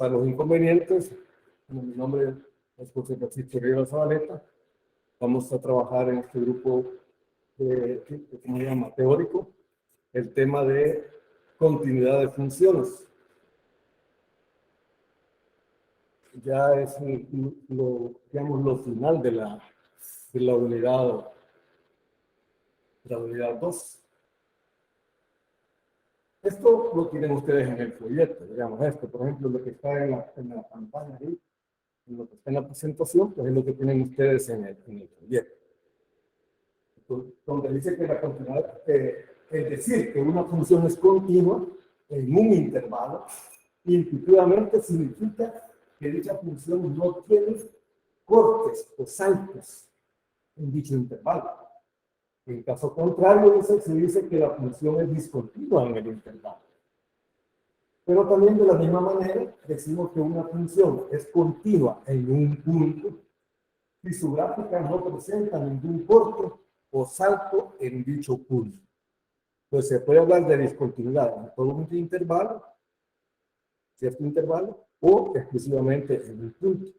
para los inconvenientes, como mi nombre es José Francisco Rivera Zabaleta, vamos a trabajar en este grupo ¿cómo se llama? Teórico, el tema de continuidad de funciones. Ya es digamos, lo final de la unidad 2. Esto lo tienen ustedes en el folleto, digamos, esto, por ejemplo, lo que está en la pantalla ahí, en lo que está en la presentación, pues es lo que tienen ustedes en el folleto. Donde dice que la continuidad, es decir, que una función es continua en un intervalo, intuitivamente significa que dicha función no tiene cortes o saltos en dicho intervalo. En caso contrario, se dice que la función es discontinua en el intervalo. Pero también de la misma manera decimos que una función es continua en un punto si su gráfica no presenta ningún corte o salto en dicho punto. Pues se puede hablar de discontinuidad en todo un intervalo, cierto intervalo, o exclusivamente en un punto.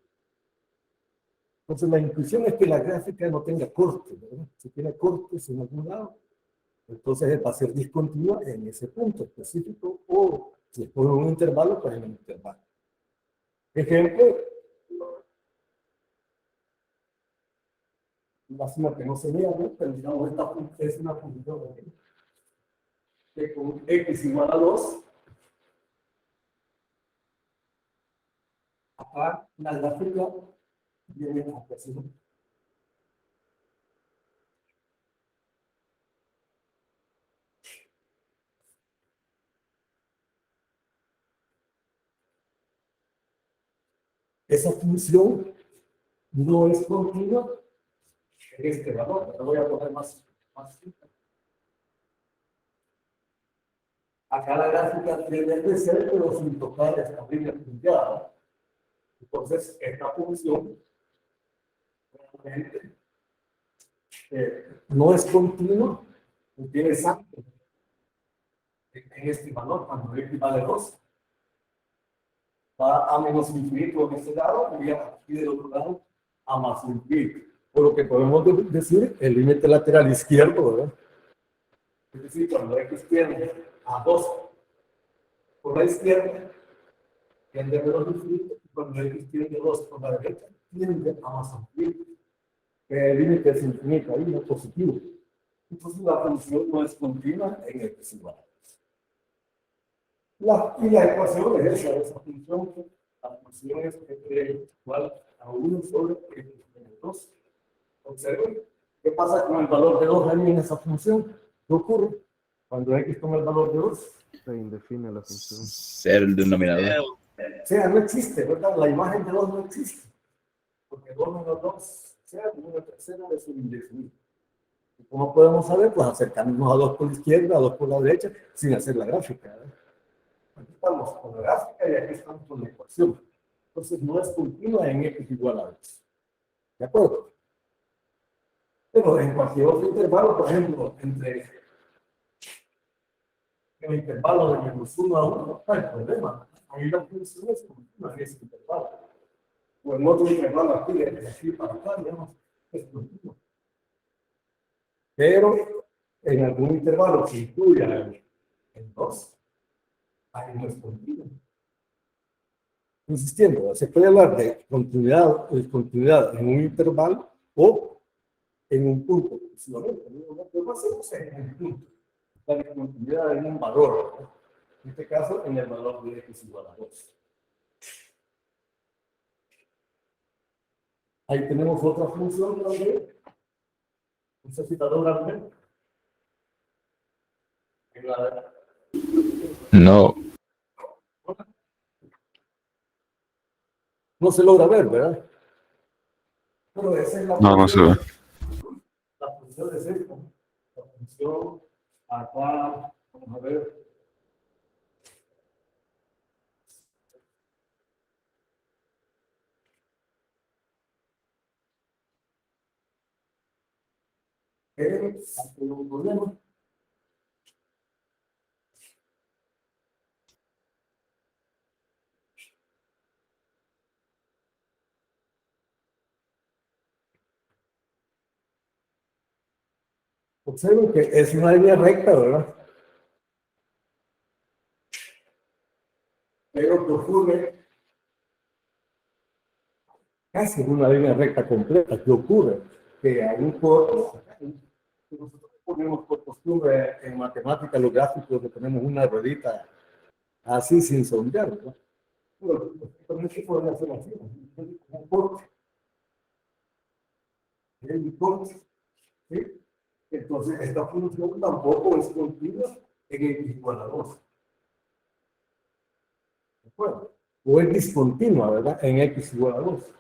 Entonces la intuición es que la gráfica no tenga cortes, ¿verdad? Si tiene cortes en algún lado, entonces va a ser discontinua en ese punto específico, o si es por un intervalo, pues en el intervalo. Ejemplo, lástima que no se vea, ¿no? Pero digamos, esta es una función que con x igual a 2, acá la gráfica viene así. Esa función no es continua en este valor. Lo voy a poner más simple. Acá la gráfica tiene que ser, pero sin tocar esta línea punteada. Entonces, esta función realmente no es continua, no tiene salto en este valor cuando x vale 2. Va a menos infinito en este lado y aquí del otro lado a más infinito. Por lo que podemos decir el límite lateral izquierdo, ¿verdad? Es decir, cuando x tiende a 2 por la izquierda, tiende a menos infinito, y cuando x tiende a 2 por la derecha, tiende a más infinito. El límite es infinito, ahí no es positivo. Entonces la función no es continua en x igual. Y la ecuación es esa función. La función es igual a 1 sobre x menos 2. Observen, ¿qué pasa con el valor de 2 ahí en esa función? ¿Qué ocurre? Cuando x toma el valor de 2, se indefine la función. Ser el denominador. O sea, no existe, ¿verdad? La imagen de 2 no existe. Porque 2 menos 2, sea una tercera de su indefinido. ¿Y cómo podemos saber? Pues acercándonos a 2 por la izquierda, a 2 por la derecha, sin hacer la gráfica. Aquí estamos con la gráfica y aquí estamos con la ecuación. Entonces no es continua en x igual a 2. ¿De acuerdo? Pero en cualquier otro intervalo, por ejemplo, entre el intervalo de menos 1 a 1, no hay problema. Ahí la función es continua en ese intervalo. O en otro intervalo aquí, de aquí para acá, digamos, es continua. Pero en algún intervalo que incluya el 2, ahí no es continua. Insistiendo, se puede hablar de continuidad o discontinuidad en un intervalo o en un punto. Lo hacemos en un punto. La discontinuidad en un valor, ¿no? En este caso, en el valor de x igual a 2. Ahí tenemos otra función también. No sé si está logrando. No. No se logra ver, ¿verdad? Pero esa es la No, no se ve. La función es esta. La función acá, vamos a ver. Aquí hay un problema. Observen que es una línea recta, ¿verdad? Pero que ocurre casi en una línea recta completa. ¿Qué ocurre? Que hay un corto. Nosotros ponemos por costumbre en matemáticas, los gráficos, le ponemos una ruedita así sin sombrear, ¿verdad? Pero también se puede hacer así, un corte. Un corte. ¿Sí? Entonces, esta función tampoco es continua en x igual a 2. ¿De acuerdo? O es discontinua, ¿verdad? En x igual a 2.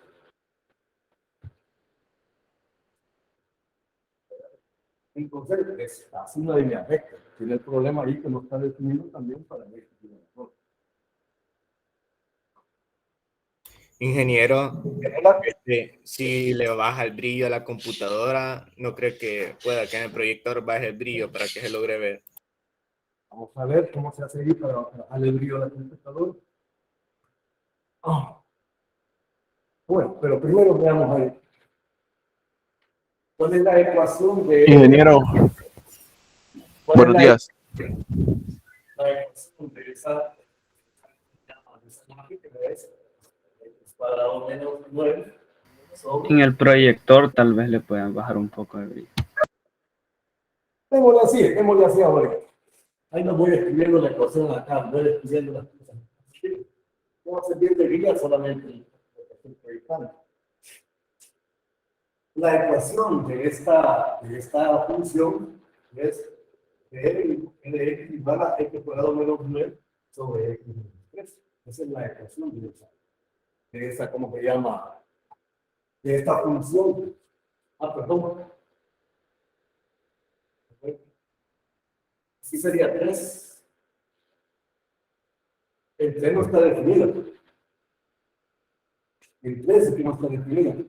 Entonces, es así una línea recta. Tiene el problema ahí que no está definido también para x igual a 2. Ingeniero, si le baja el brillo a la computadora, ¿no cree que pueda que en el proyector baje el brillo para que se logre ver? Vamos a ver cómo se hace ahí para bajar el brillo a la computadora. Bueno, pero primero veamos ahí. ¿Cuál es la ecuación de... Ingeniero, buenos días. La ecuación de esa máquina es x cuadrado menos 9 sobre... En el proyector tal vez le puedan bajar un poco de brillo. Démosle así ahora. Ahí no voy escribiendo la ecuación acá, voy escribiendo las cosas. No va a servir de guía solamente lo que estoy proyectando. La ecuación de esta función es de x igual a x cuadrado menos 9 sobre x menos 3. Esa es la ecuación de esa, ¿cómo se llama? De esta función. Perdón. Así sería 3. El 3 no está definido. El 3 es que no está definido.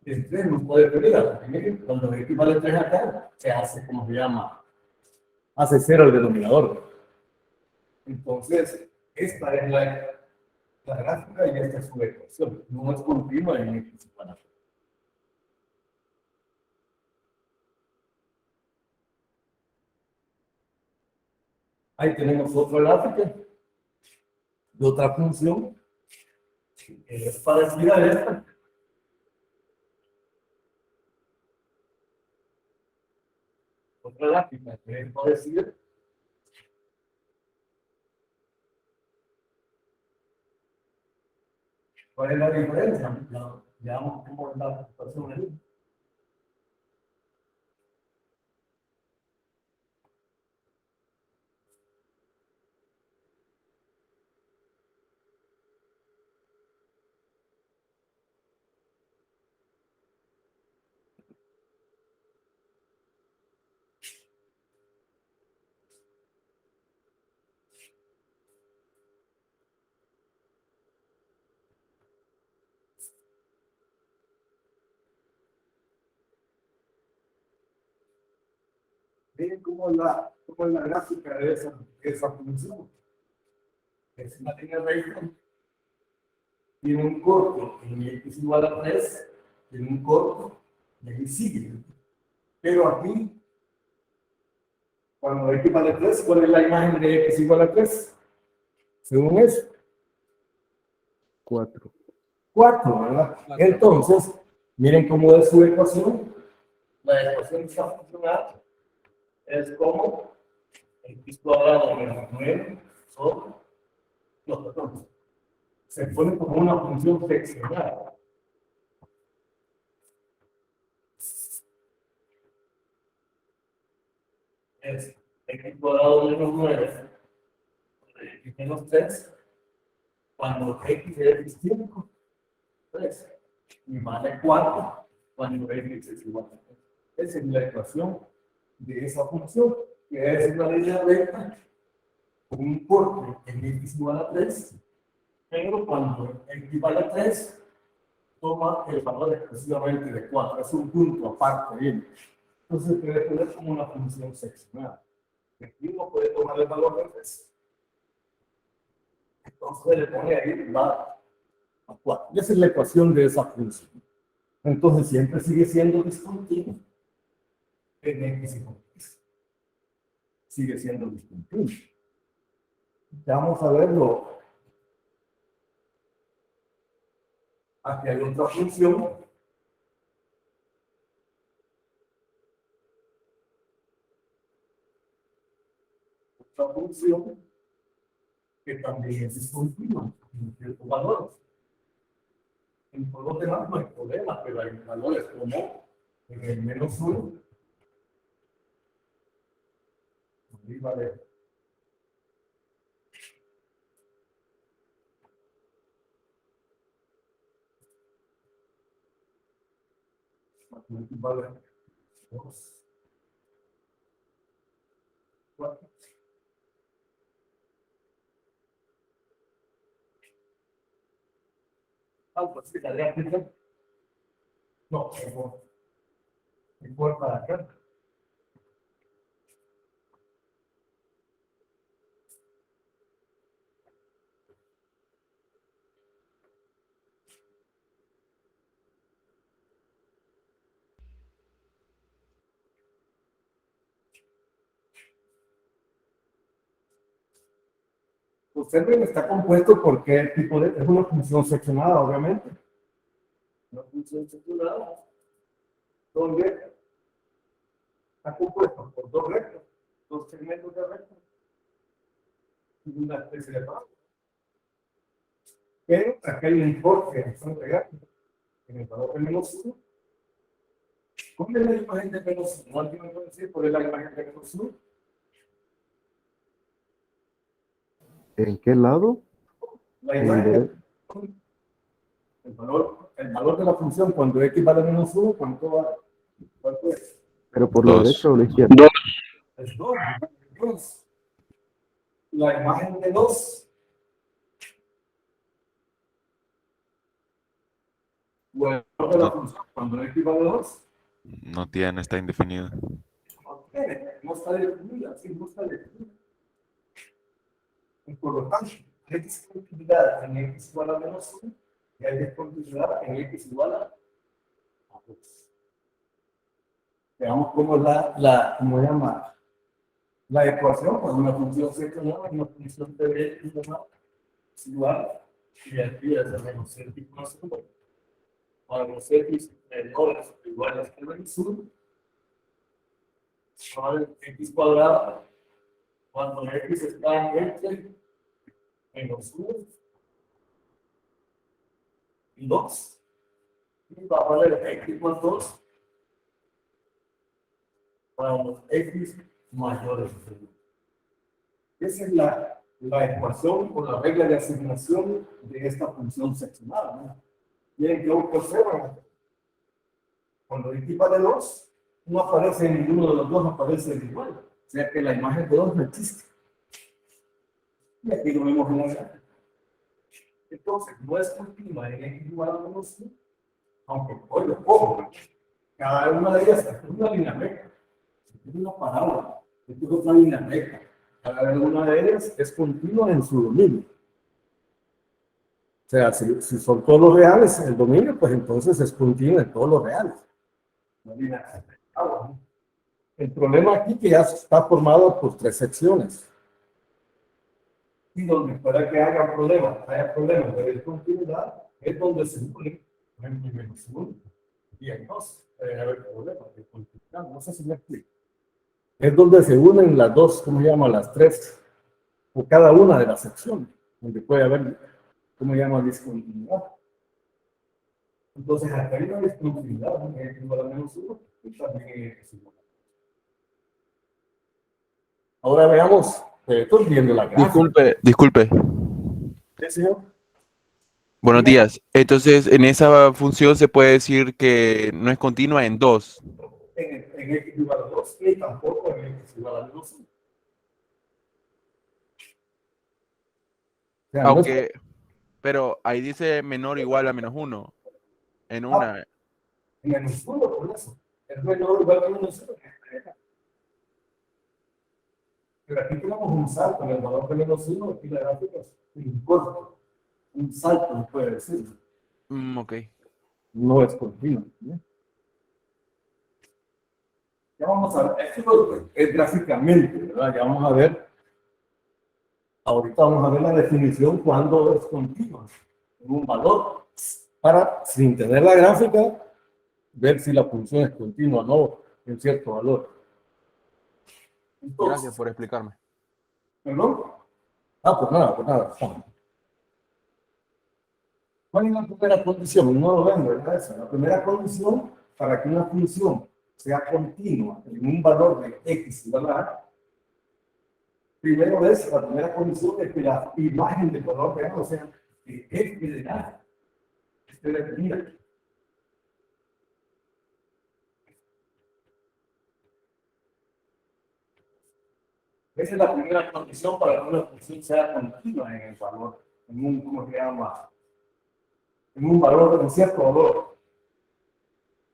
El 3 no puede definir. Cuando x vale 3 acá, se hace, ¿cómo se llama? Hace 0 el denominador. Entonces, esta es la gráfica y esta es su ecuación. No es continua en x igual a 3. Ahí tenemos otra gráfica de otra función es parecida a esta. Otra gráfica que es parecida. ¿Cuál es la diferencia? Veamos cómo es la situación ahí. Miren cómo es la gráfica de esa función. Es una línea recta. Tiene un corto en x igual a 3. Tiene un corto y ahí sigue. Pero aquí, cuando x vale 3, ¿cuál es la imagen de x igual a 3? Según eso. 4. 4, ¿verdad? Entonces, miren cómo es su ecuación. La ecuación de esta función A es como x cuadrado menos 9 sobre... No, perdón. Se pone como una función seccionada. Es x cuadrado menos 9 sobre x menos 3 cuando x es distinto 3 y vale 4 cuando x es igual a 3. Esa es la ecuación de esa función, que es una línea recta con un corte en x igual a 3, pero cuando x vale a 3, toma el valor exclusivamente de 4. Es un punto aparte. ¿Bien? Entonces puede poner como una función seccionada. Aquí no puede tomar el valor de 3. Entonces le pone ahí, va a 4. Esa es la ecuación de esa función. Entonces siempre sigue siendo discontinuo en X y con X. Sigue siendo discontinuo. Ya vamos a verlo. Aquí hay otra función. Otra función que también es discontinua en ciertos valores. En todos los demás no hay problema, pero hay valores como en el menos 1. Ahí vale. Vale 2, 4. Pues que la aplica. No, mejor para acá. Observen, está compuesto porque el tipo de es una función seccionada, obviamente. Una función seccionada donde está compuesto por dos rectos, dos segmentos de recto y una especie de parábola. Pero acá hay un importe que son regalos en el valor de menos 1. ¿Cuál es la imagen de menos 1? ¿Alguien me puede decir cuál es la imagen de menos 1? ¿En qué lado? La imagen el valor de la función cuando x vale menos 1, ¿cuánto es? ¿Pero por la Dos. derecha o la izquierda? Es 2. La imagen de 2. Bueno, de la función cuando x vale 2. No tiene, está indefinido. No está definida, sí, no está definida. Y por lo tanto, hay discontinuidad en x igual a menos 1 y hay discontinuidad en x igual a 2. Veamos cómo es ¿cómo se llama? La ecuación, cuando una función seccionada, una función de x es igual, y aquí es el menos x más 1, para los x menores o iguales que menos 1, sobre x cuadrado, cuando x está entre menos 1 y 2, y va a valer x más 2 para los x mayores. Esa es la ecuación o la regla de asignación de esta función seccionada, ¿no? Miren que observan, cuando x vale 2, no aparece en ninguno de los dos, aparece el igual. O sea que la imagen de 2 no existe. Y aquí lo vemos en la gráfica. Entonces, no es continua en x igual a menos 1, aunque, ojo, cada una de ellas es una línea recta, es una parábola, es otra línea recta. Cada una de ellas es continua en su dominio. O sea, si son todos los reales el dominio, pues entonces es continuo en todos los reales. Una línea recta. Bueno. El problema aquí que ya está formado por 3 secciones. Y donde pueda que haya problemas de discontinuidad, es donde se unen, por ejemplo, menos 1 y el 2. Debe haber problemas de continuidad. No sé si me explico. Es donde se unen las dos, ¿cómo se llama? Las 3, o cada una de las secciones, donde puede haber, ¿cómo se llama? Discontinuidad. Entonces, acá hay una discontinuidad, ¿no? Es igual a menos 1, y también es igual. Ahora veamos, estoy viendo la gráfica. Disculpe. ¿Sí, señor? Buenos días. Entonces, en esa función se puede decir que no es continua en 2. En x igual a 2, y tampoco en x igual a menos 1. O sea, Aunque, pero ahí dice menor o igual a menos 1. En una. Menos 1 por eso. Es menor o igual a menos 1. Pero aquí tenemos un salto en el valor de menos 1, aquí la gráfica es un corto. Un salto, no puede decir. Ok. No es continua. ¿Sí? Ya vamos a ver, esto es gráficamente, ¿verdad? Ya vamos a ver, ahorita vamos a ver la definición cuando es continua, en un valor, para, sin tener la gráfica, ver si la función es continua o no en cierto valor. Entonces, Gracias por explicarme. ¿perdón? Ah, pues nada, pues nada. ¿Cuál es la primera condición? No lo ven, ¿verdad? Esa. La primera condición para que una función sea continua en un valor de x igual a a, primero es, la primera condición es que la imagen del valor real, o sea, que f de a, esté definida. Esa es la primera condición para que una función sea continua en el valor, en un, ¿cómo se llama? En un valor, en cierto valor.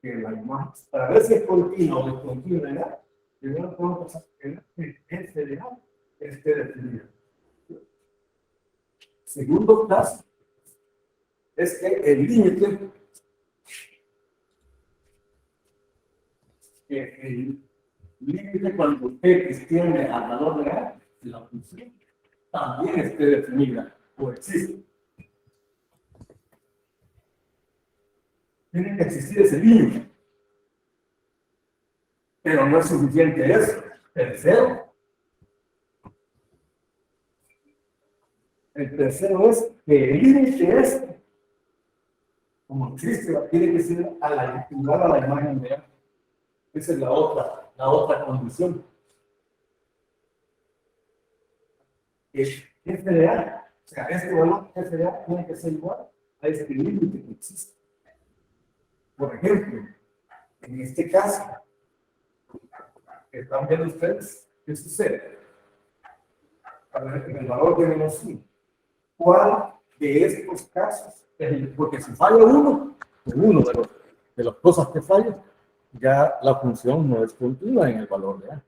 Que la imagen, para ver si es continua o descontinua en A, primero tenemos que saber que f de a esté definida. Segundo caso es que el límite, cuando x tiende al valor real de la función, también esté definida o existe. Tiene que existir ese límite. Pero no es suficiente eso. Tercero, el tercero es que el límite es, como existe, tiene que ser igual a la imagen real. Esa es la otra condición. Es f de a, o sea, este valor f de a tiene que ser igual a este límite que existe. Por ejemplo, en este caso, ¿están viendo ustedes qué sucede? A ver, en el valor de menos 1. ¿Cuál de estos casos? Porque si falla uno de las cosas que fallan, ya la función no es continua en el valor de a.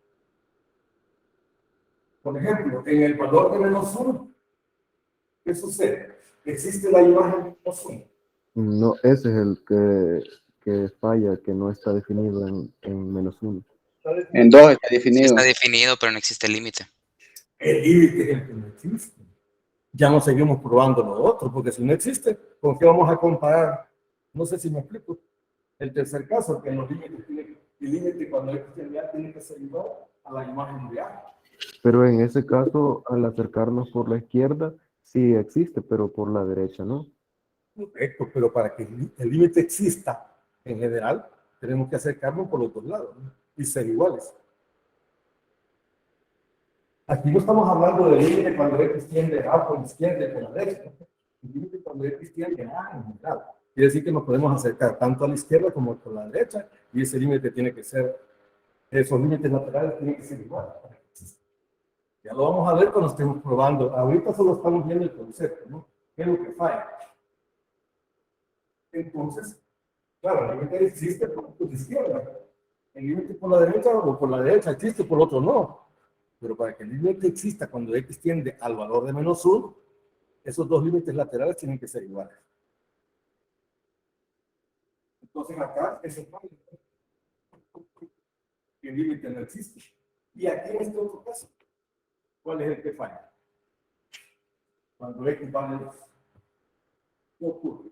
Por ejemplo, en el valor de menos 1, ¿qué sucede? Existe la imagen de menos 1. No, ese es el que falla, que no está definido en -1. En 2 está Sí definido. está definido, pero no existe el límite. El límite es el que no existe. Ya no seguimos probando lo otro, porque si no existe, ¿con qué vamos a comparar? No sé si me explico. El tercer caso, que los límites el límite cuando x tiende a tiene que ser igual a la imagen de a. Pero en ese caso, al acercarnos por la izquierda, sí existe, pero por la derecha no. Correcto, pero para que el límite exista en general, tenemos que acercarnos por los dos lados, ¿no? Y ser iguales. Aquí no estamos hablando del límite cuando x tiende a por la izquierda y por la derecha. El límite cuando x tiende a en general. Quiere decir que nos podemos acercar tanto a la izquierda como por la derecha, y ese límite tiene que ser, esos límites laterales tienen que ser iguales. Ya lo vamos a ver cuando estemos probando. Ahorita solo estamos viendo el concepto, ¿no? ¿Qué es lo que falla? Entonces, claro, el límite existe por la izquierda. El límite por la derecha o por la derecha existe, por el otro no. Pero para que el límite exista cuando x tiende al valor de menos 1, esos dos límites laterales tienen que ser iguales. Entonces acá, ese falla. El límite no existe. Y aquí en este otro caso, ¿cuál es el que falla? Cuando x vale 2. ¿Qué ocurre?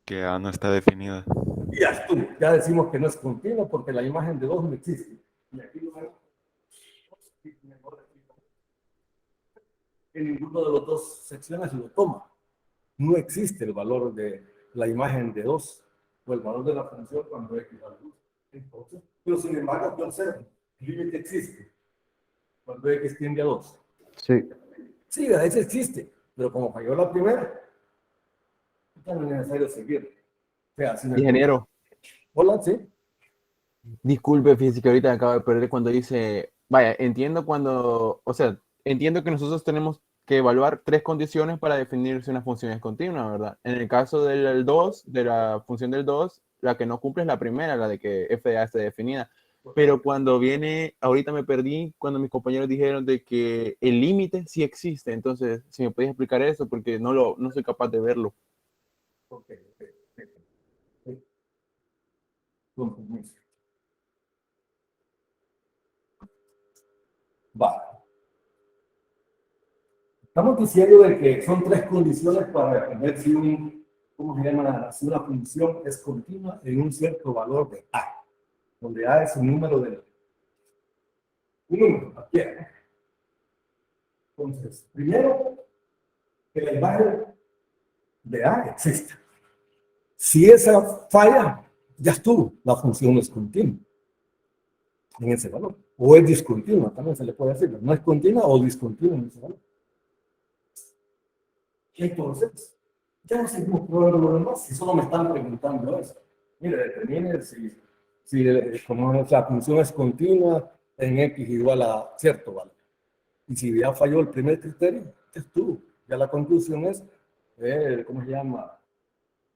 Que A no está definida. Y ya estuvo. Ya decimos que no es continua porque la imagen de 2 no existe. Y aquí no hay en ninguno de las dos secciones lo toma. No existe el valor de la imagen de 2 o el valor de la función cuando x vale 2. Entonces, pero sin embargo, yo observo, el límite existe cuando x tiende a 2. Sí. Sí, a veces existe, pero como falló la primera, ya no es necesario seguir. O sea, si me... Ingeniero, Hola, sí. disculpe, fíjese que ahorita me acabo de perder cuando dice, vaya, entiendo cuando, o sea, entiendo que nosotros tenemos que evaluar 3 condiciones para definir si una función es continua, ¿verdad? En el caso del 2, de la función del 2, la que no cumple es la primera, la de que f de a esté definida. Pero cuando viene, ahorita me perdí cuando mis compañeros dijeron de que el límite sí existe. Entonces, si me podías explicar eso, porque no soy capaz de verlo. Ok, ok. Con permiso. Va. Estamos diciendo de que son tres condiciones para definir si ¿cómo se llama? Si una función es continua en un cierto valor de A, donde A es un número cualquiera. Entonces, primero, que la imagen de A existe. Si esa falla, ya estuvo, la función no es continua en ese valor. O es discontinua, también se le puede decir. No es continua o discontinua en ese valor. Entonces, ya no seguimos probando lo demás, si solo me están preguntando eso. Mire, determine si como la función es continua en X igual a cierto valor. Y si ya falló el primer criterio, ya estuvo. Ya la conclusión es, ¿cómo se llama?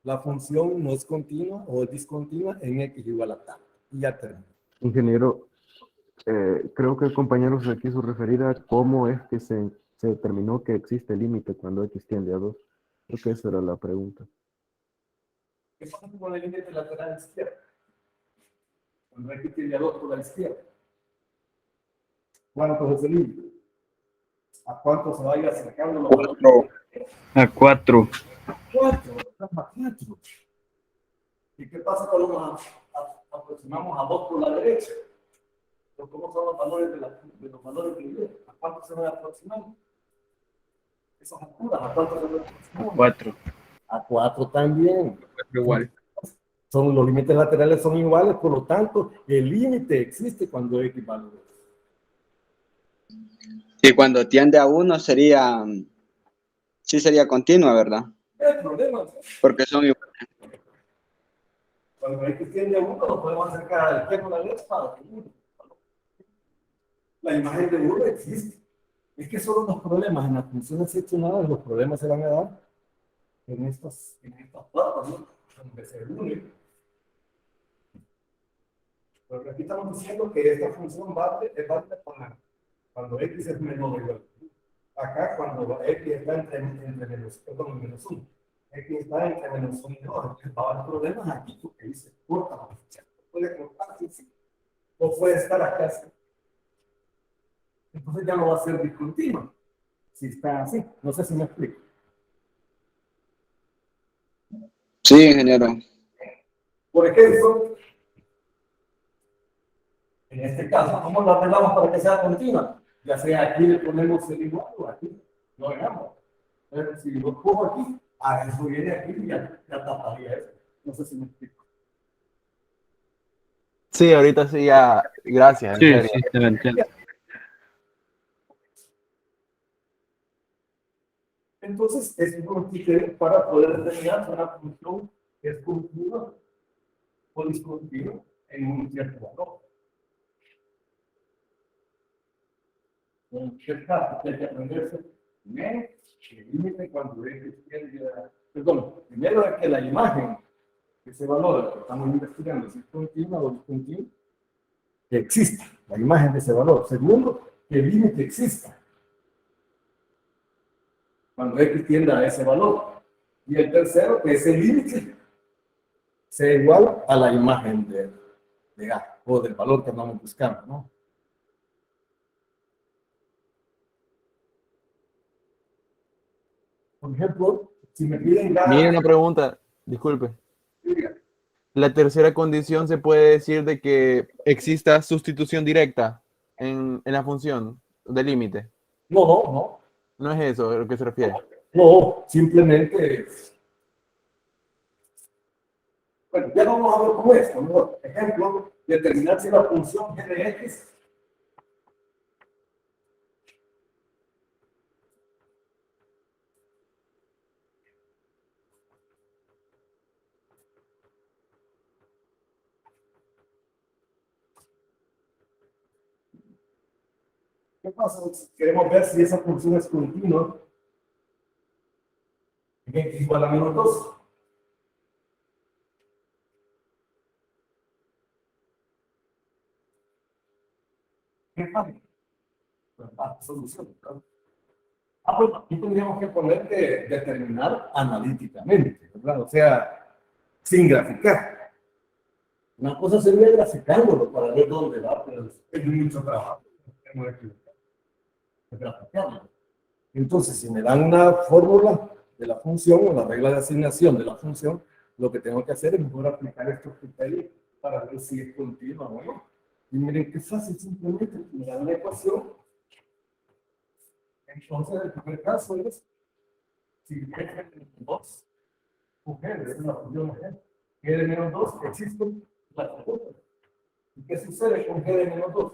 La función no es continua o es discontinua en X igual a tal. Y ya terminó. Ingeniero, creo que el compañero se quiso referir a cómo es que se determinó que existe límite cuando X tiende a 2. Creo que esa era la pregunta. ¿Qué pasa con el límite lateral izquierdo? Cuando X tiende a 2 por la izquierda. ¿Cuánto es el límite? ¿A cuánto se vaya acercando los valores? A 4. 4, estamos a 4. ¿Y qué pasa cuando nos aproximamos a 2 por la derecha? ¿Cómo son los valores de los valores de I? ¿A cuánto se van aproximando? Esas alturas, ¿a cuánto se van aproximando? 4. A 4 también. Igual. Los límites laterales son iguales, por lo tanto, el límite existe cuando X vale 2. Y cuando tiende a 1 sería, sí sería continua, ¿verdad? El problema es Porque son iguales. cuando X tiende a 1, lo podemos acercar a la izquierda o a la derecha para que 1. La imagen de 1 existe. Es que solo los problemas en las funciones seccionadas, los problemas se van a dar en estas pruebas, ¿no? Donde se une. Porque aquí estamos diciendo que esta función es válida cuando X es menor o igual. Acá cuando X está entre menos 1. X está entre menos 1 y 2. Entonces va a haber problemas aquí porque ahí se corta la función. Puede cortarse, sí. O puede estar acá. Sí. Entonces ya no va a ser discontinuo. Si está así. No sé si me explico. Sí, ingeniero. Por ejemplo, en este caso, ¿cómo lo arreglamos para que sea continua? Ya sea aquí le ponemos el igual o aquí lo hagamos. Entonces, si lo pongo aquí, a eso viene aquí y ya taparía eso. No sé si me explico. Sí, ahorita sí, ya. Gracias, en Sí, serio. sí, se lo entiendo. Entonces, es un criterio para poder determinar si una función es continua o discontinua en un cierto valor. En qué caso hay que aprenderse primero el límite cuando X tiende a... Perdón, primero es que la imagen, ese valor que estamos investigando, si es continua o discontinua, que exista la imagen de ese valor. Segundo, que el límite exista cuando X tienda a ese valor. Y el tercero, que ese límite sea igual a la imagen de A o del valor que andamos buscando, ¿no? Por ejemplo, si me piden Mire una pregunta, disculpe. La tercera condición se puede decir de que exista sustitución directa en la función de límite. No, No es eso a lo que se refiere. simplemente, bueno, ya vamos a ver cómo es, ¿no? Ejemplo, determinar si la función g de x ¿qué pasa? Queremos ver si esa función es continua en x igual a menos 2. ¿Qué pasa? Solución. ¿No? Pues aquí tendríamos que poner que determinar analíticamente, ¿verdad? O sea, sin graficar. Una cosa sería graficándolo para ver dónde va, pero es mucho trabajo. Tenemos que graficarlo. Entonces, si me dan una fórmula de la función o la regla de asignación de la función, lo que tengo que hacer es mejor aplicar estos criterios para ver si es continua o no. Y miren qué fácil, simplemente me dan una ecuación. Entonces, el primer caso es si g de 2, g es una función g de menos 2 existe la fórmula. ¿Y qué sucede con g de menos 2?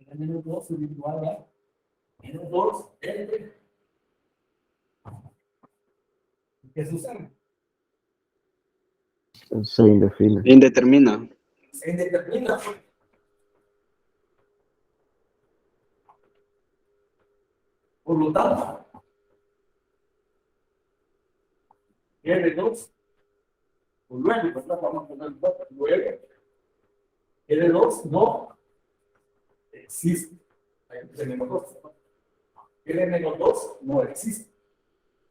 G de menos 2 es igual a menos 2 entre. ¿Qué sucede? Se indefine. Indetermina. Se indetermina. Por lo tanto, G de 2, o luego, ¿verdad? Vamos a poner luego, G de 2 no existe. G de menos 2. G de menos 2 no existe.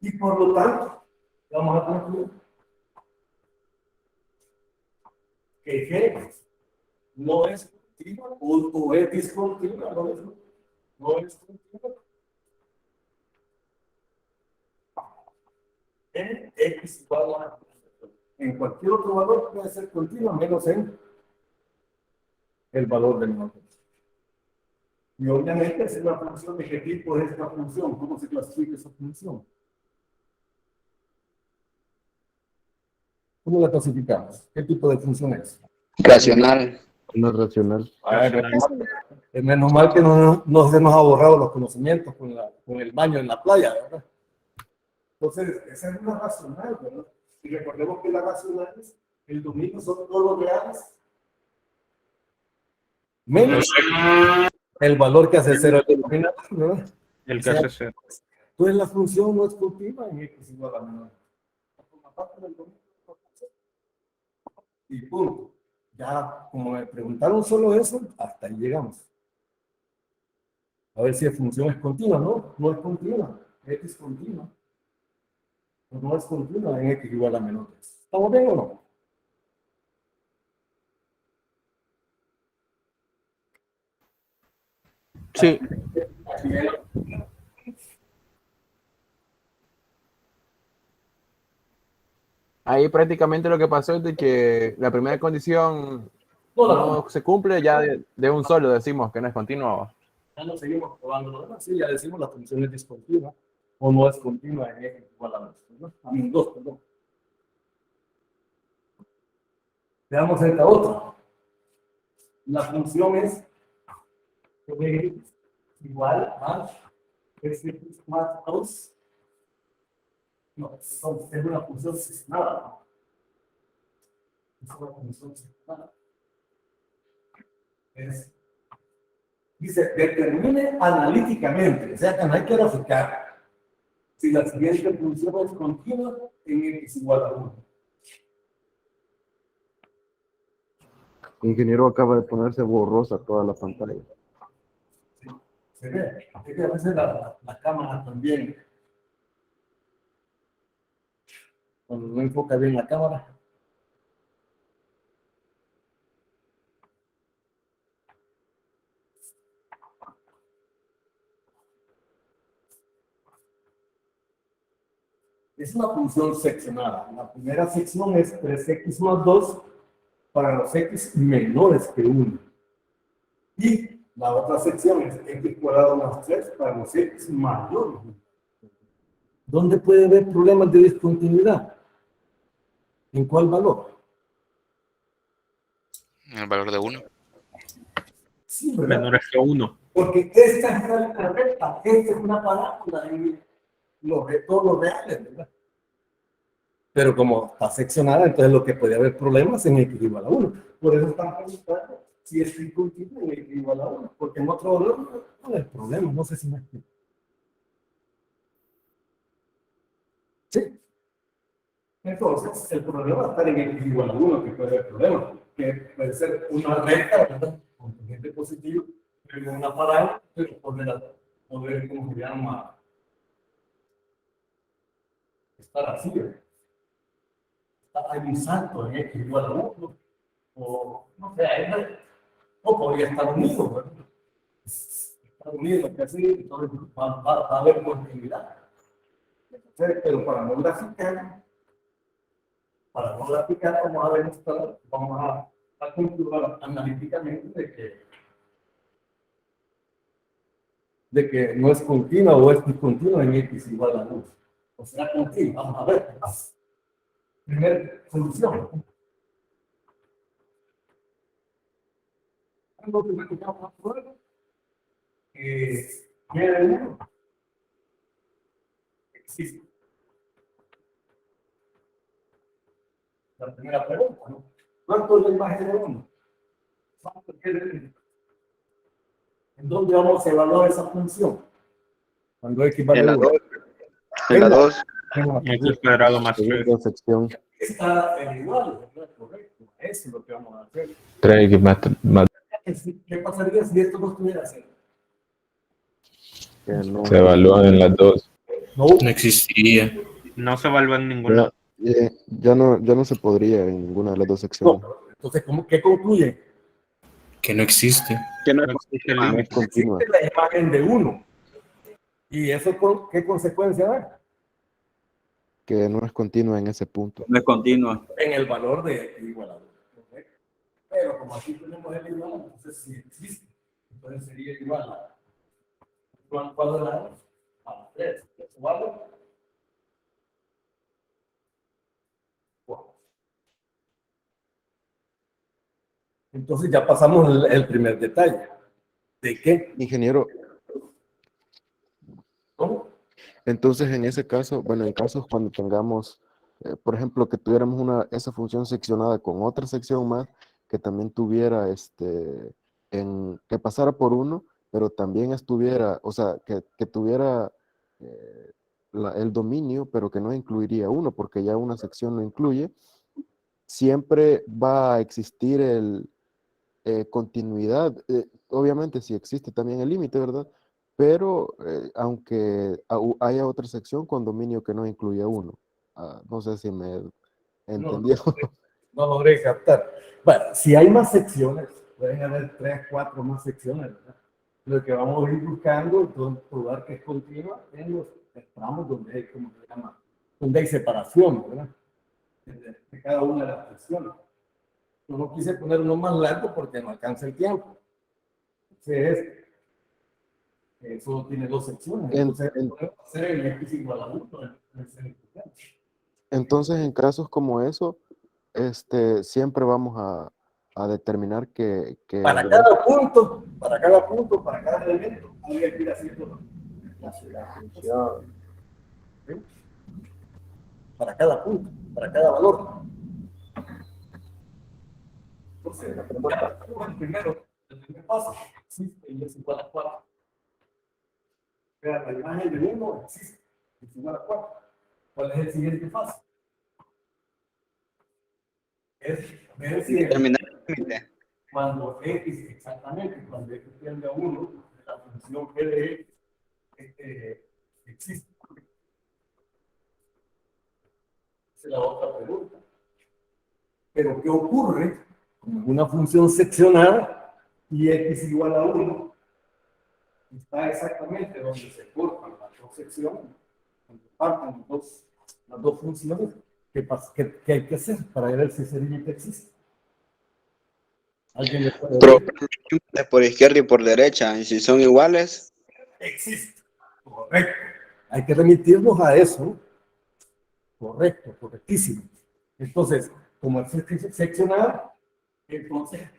Y por lo tanto, vamos a concluir que G no es continua o es discontinua, no es continua. En x igual a, en cualquier otro valor puede ser continua, menos en el valor del número. Y obviamente es una función de qué tipo es esta función, cómo se clasifica esa función. ¿Cómo la clasificamos? ¿Qué tipo de función es? Racional. No es racional. Es menos mal que no se nos ha borrado los conocimientos con el baño en la playa, ¿verdad? Entonces, esa es una racional, ¿verdad? Y recordemos que las racionales, el dominio son todos los reales, menos el valor que hace cero el denominador, ¿verdad? El que hace cero. Entonces, la función no es continua en x igual a menos. Forma parte del dominio. Y punto. Ya, como me preguntaron solo eso, hasta ahí llegamos. A ver si la función es continua, ¿no? No es continua. X continua. No es continua en x igual a menos 3. ¿Estamos bien o no? Sí, ahí prácticamente lo que pasó es de que la primera condición no se cumple, ya de un solo decimos que no es continua. Ya no seguimos probando lo demás. Sí, ya decimos la función es discontinua o no es continua en x igual a 2, ¿no? A menos 2, perdón. Veamos esta otra. La función es igual a x más 2. No, es una función seccionada. Es una función seccionada. Dice, determine analíticamente, o sea que no hay que graficar si la siguiente función es continua en x igual a 1. El ingeniero acaba de ponerse borrosa toda la pantalla. Sí, se ve. Es que a veces la cámara también, cuando no enfoca bien la cámara. Es una función seccionada. La primera sección es 3x más 2 para los x menores que 1. Y la otra sección es x cuadrado más 3 para los x mayores. ¿Dónde puede haber problemas de discontinuidad? ¿En cuál valor? El valor de 1. Sí, ¿verdad? Menores que 1. Porque esta es una recta, esta es una parábola en todos los reales, ¿verdad? Pero como está seccionada, entonces lo que puede haber problemas en x igual a 1. Por eso están preguntando si es discontinua en x igual a 1. Porque en otro valor no hay problema, no sé si me explico. Sí. Entonces, el problema está en x igual a 1, que puede haber problema. Que puede ser una recta, ¿verdad? Con tangente positivo, pero una parábola, pero poder, ¿cómo se llama? estar así, ¿verdad? Hay un salto en X igual a 1, o no sé, o podría estar unido, ¿verdad? Estar unido, que así, entonces va a haber continuidad. Pero para no graficar, vamos a demostrar, vamos a comprobar analíticamente de que no es continua o es discontinua en X igual a 1. O será continua, vamos a ver. Primera solución. Algo que vamos a probar que de 1 existe. La primera pregunta, ¿no? ¿Cuánto es la imagen de 1? ¿Cuánto es de 1? ¿En dónde vamos a evaluar esa función? Cuando X vale 1. En la 2. X cuadrado más 3. Segunda sección. Está igual, ¿verdad? Correcto. Eso es lo que vamos a hacer. 3x más ¿Qué pasaría si esto no estuviera cero? Que no, se evalúan en las dos. No, No existiría. No se evalúa en ningún lado. ya no se podría en ninguna de las dos secciones. no. Entonces, ¿qué concluye? Que no existe. Que no es No existe el No es límite. continua. Existe la imagen de 1. ¿Y eso qué consecuencia da? Que no es continua en ese punto. No es continua. En el valor de X igual a 2. ¿Correcto? Pero como aquí tenemos el igual, entonces sí existe. Entonces sería igual a cuadrado a 3. ¿Vale? Entonces ya pasamos el primer detalle. ¿De qué? Ingeniero, ¿Cómo? entonces en ese caso, bueno, en casos cuando tengamos, por ejemplo, que tuviéramos esa función seccionada con otra sección más, que también tuviera, que pasara por 1, pero también estuviera, o sea, que tuviera el dominio, pero que no incluiría 1, porque ya una sección lo incluye, siempre va a existir continuidad. Obviamente si existe también el límite, ¿verdad? Pero aunque haya otra sección con dominio que no incluya 1. No sé si me entendió. No logré captar. Bueno, si hay más secciones, pueden haber 3, 4 más secciones, ¿verdad? Lo que vamos a ir buscando es probar que es continua en los tramos donde hay, como se llama, donde hay separación, ¿verdad? De cada una de las secciones. Yo no quise poner uno más largo porque no alcanza el tiempo. Entonces, eso tiene 2 secciones. Entonces, podemos hacer el X igual a 1. Entonces, en casos como eso, siempre vamos a determinar que Para cada punto, para cada elemento, habría que ir haciendo la función. ¿Sí? Para cada punto, para cada valor. Entonces, el primer paso, existe y es igual a 4. Vean, la imagen de 1 existe, es igual a 4. ¿Cuál es el siguiente paso? Es ver si determinar el límite. cuando X, exactamente, cuando X tiende a 1, la función G de X existe. Esa es la otra pregunta. Pero ¿qué ocurre con una función seccionada y X igual a 1? Está exactamente donde se cortan las dos secciones, donde partan las dos funciones. ¿Qué hay que hacer para ver si ese límite existe? ¿Alguien le puede decir? Por izquierda y por derecha, y si son iguales, Existe. Correcto. Hay que remitirnos a eso. Correcto, correctísimo. Entonces, como es seccionado, entonces,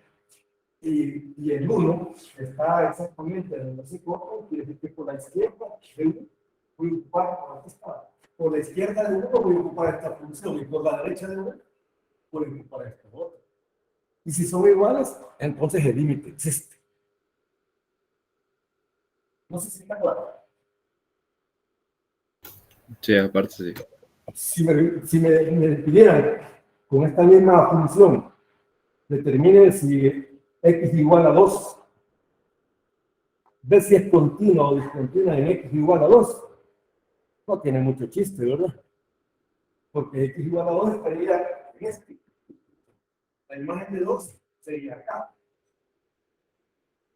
y el 1 está exactamente donde se corta, quiere decir que por la izquierda de 1 voy a ocupar por la izquierda de 1 voy a ocupar esta función y por la derecha de 1 voy a ocupar esta otra. Y si son iguales, entonces el límite existe. No sé si está claro. Sí, aparte sí. Si me pidieran con esta misma función, determine si X igual a 2, ver si es continua o discontinua en X igual a 2, no tiene mucho chiste, ¿verdad? porque x igual a 2 estaría en este. La imagen de 2 sería acá.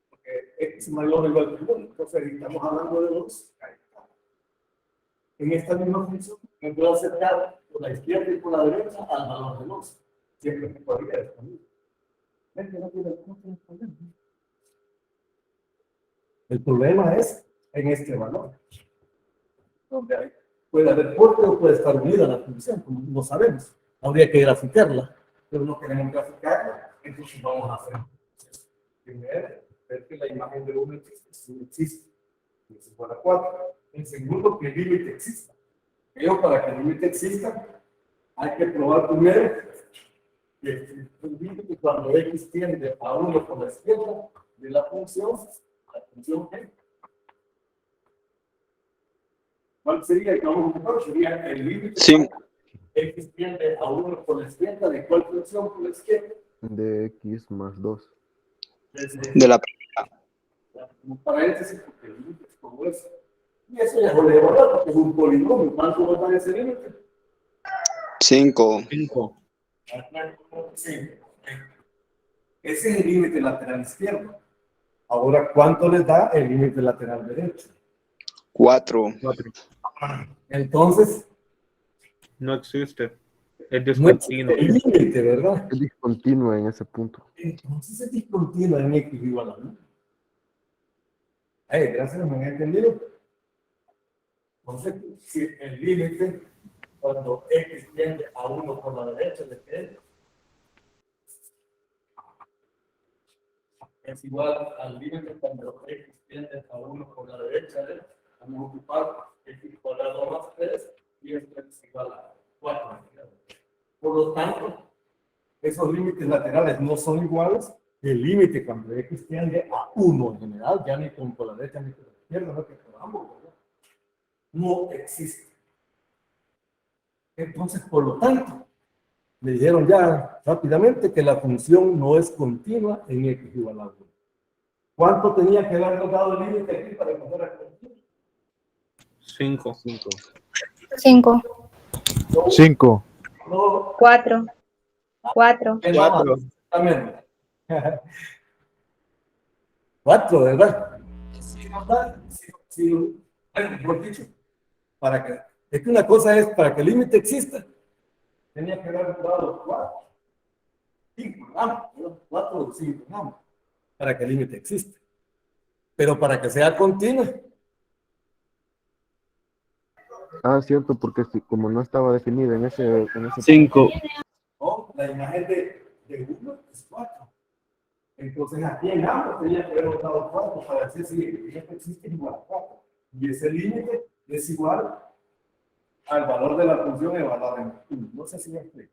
Porque x mayor o igual que 1, entonces estamos hablando de 2. Ahí está. En esta misma función me puedo acercar por la izquierda y por la derecha al valor de 2. Siempre que podría estar. ¿Ven que no tiene ningún problema? El problema es en este valor, donde puede haber corte o puede estar unida a la función, como no sabemos. Habría que graficarla, pero no queremos graficarla, entonces vamos a hacer. Primero, ver que la imagen de 1 existe, si existe, es igual a 4. En segundo, que el límite exista. Pero para que el límite exista, hay que probar primero que el límite cuando x tiende a 1 por la izquierda de la función G. ¿Cuál sería el que vamos a buscar? Sería el límite. Sí. X tiende a 1 por la izquierda. ¿De cuál función por la izquierda? De x más 2. De la Como paréntesis, porque el límite es como eso. Y eso ya lo debo hablar porque es un polinomio. ¿Cuánto va a dar ese límite? 5. 5. Sí. Ese es el límite lateral izquierdo. Ahora, ¿cuánto les da el límite lateral derecho? 4. Entonces, No existe. Es no existe el límite, ¿verdad? Es discontinua en ese punto. Entonces es discontinua en x igual a 1. Gracias, me han entendido. Entonces, si el límite, cuando x tiende a 1 por la derecha, ¿de qué es igual al límite cuando x tiende a 1 por la derecha? Vamos a ocupar x igual a 2 más 3 y esto es igual a 4. Por lo tanto, esos límites laterales no son iguales. El límite cuando x tiende a 1 en general, ya ni con por la derecha ni por la izquierda, no que por ambos, ¿verdad? No existe. Entonces, por lo tanto, me dijeron ya rápidamente que la función no es continua en x igual a 1. ¿Cuánto tenía que haber dado el límite aquí para encontrar la continua? 5. 5, 5. No, 4, 4, 4. exactamente. 4, ¿verdad? Sí, mejor dicho, para que, es que una cosa es para que el límite exista, tenía que haber dado 4, 5 gramos, 4 o 5 gramos, para que el límite exista. Pero para que sea continua. Ah, cierto, porque como no estaba definido en ese 5. No, la imagen de 1 es 4. Entonces aquí en ambos tenía que haber dado 4 para decir si esto existe igual a 4. Y ese límite es igual al valor de la función evaluada en 1. No sé si me explico.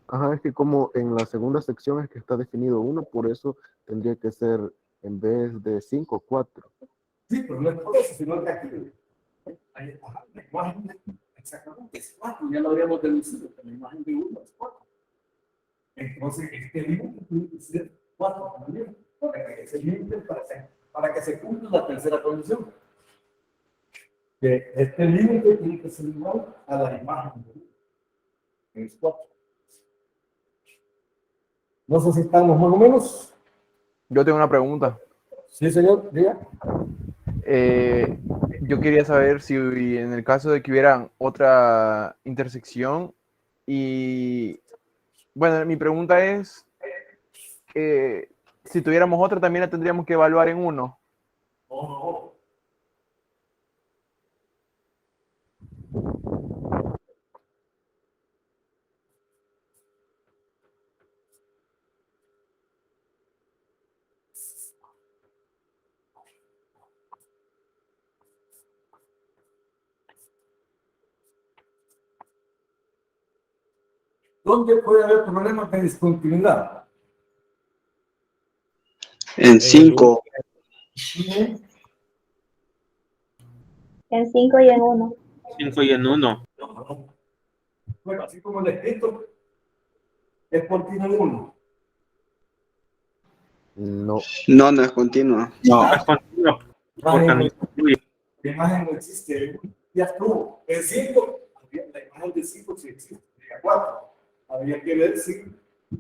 Ajá, es que como en la segunda sección es que está definido 1, por eso tendría que ser en vez de 5, 4. Sí, pero no es por eso, sino que aquí la imagen exactamente es 4. Ya lo habíamos deducido, que la imagen de 1 es 4. Entonces, este límite tiene que ser 4 también, para que ese límite para que se cumpla la tercera condición. Que este límite tiene que ser igual a la imagen de 1. Es 4. No sé si estamos más o menos. Yo tengo una pregunta. Sí, señor, diga. Yo quería saber si en el caso de que hubiera otra intersección y, bueno, mi pregunta es, si tuviéramos otra, también la tendríamos que evaluar en 1. No. ¿Dónde puede haber problemas de discontinuidad? En 5. en 5 y en 1. 5 y en 1. No. Bueno, así como el escrito es continuo en 1. No. No, no es continua. No. Es continuo. La imagen no existe. Ya estuvo. En 5, la imagen de 5 si existe, sería 4. Habría que ver si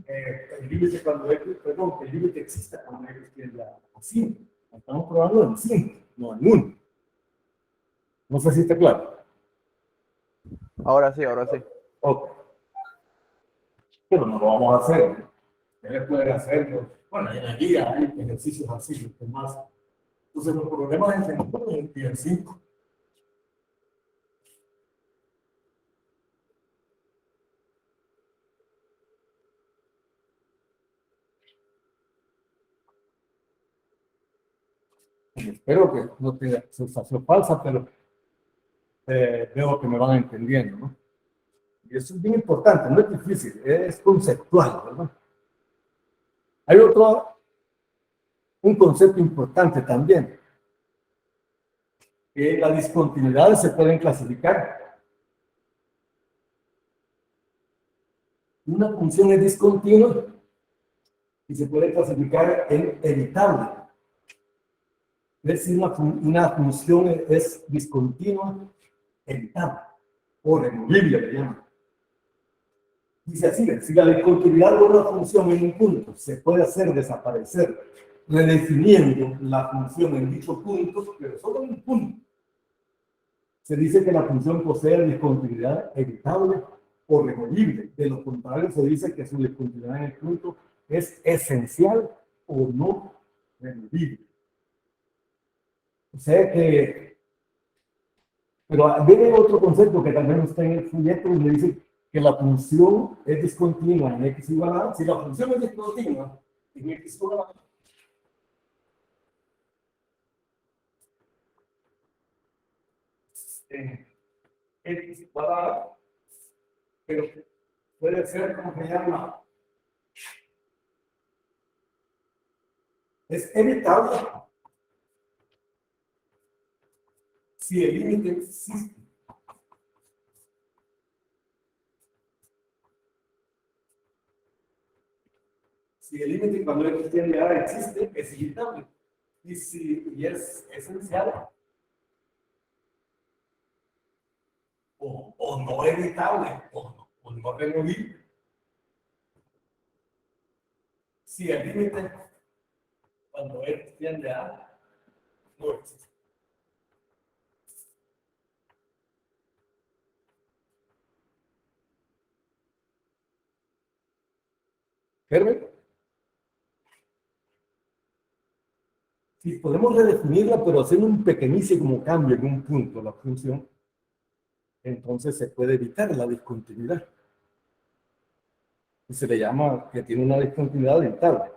el límite cuando X, perdón, el límite existe cuando X tiende a 5. Estamos probando en 5, no en 1. No sé si está claro. Ahora sí, ahora sí. Ok. Pero no lo vamos a hacer. Ustedes pueden hacerlo. Bueno, en la guía hay ejercicios así, los demás. Entonces, los problemas en el 5. Espero que no tenga sensación falsa, pero veo que me van entendiendo, ¿no? Y eso es bien importante, no es difícil, es conceptual, ¿verdad? Hay un concepto importante también, que las discontinuidades se pueden clasificar. Una función es discontinua y se puede clasificar en evitable. Es decir, una función es discontinua, evitable, o removible, le llaman. Dice así, si la discontinuidad de una función en un punto se puede hacer desaparecer, redefiniendo la función en dicho punto, pero solo en un punto, se dice que la función posee discontinuidad evitable o removible. De lo contrario, se dice que su discontinuidad en el punto es esencial o no removible. O sea que, pero viene otro concepto que también está en el folleto y le dice que la función es discontinua en x igual a, si la función es discontinua en x igual a, x igual a, pero puede ser como se llama, es evitable si el límite existe. Si el límite cuando x tiende a A existe, es evitable. Y si es esencial o no evitable o no removible. Si el límite cuando x tiende a A no existe. ¿Hermen? Si podemos redefinirla, pero hacer un pequeñísimo cambio en un punto, la función, entonces se puede evitar la discontinuidad. Y se le llama que tiene una discontinuidad evitable.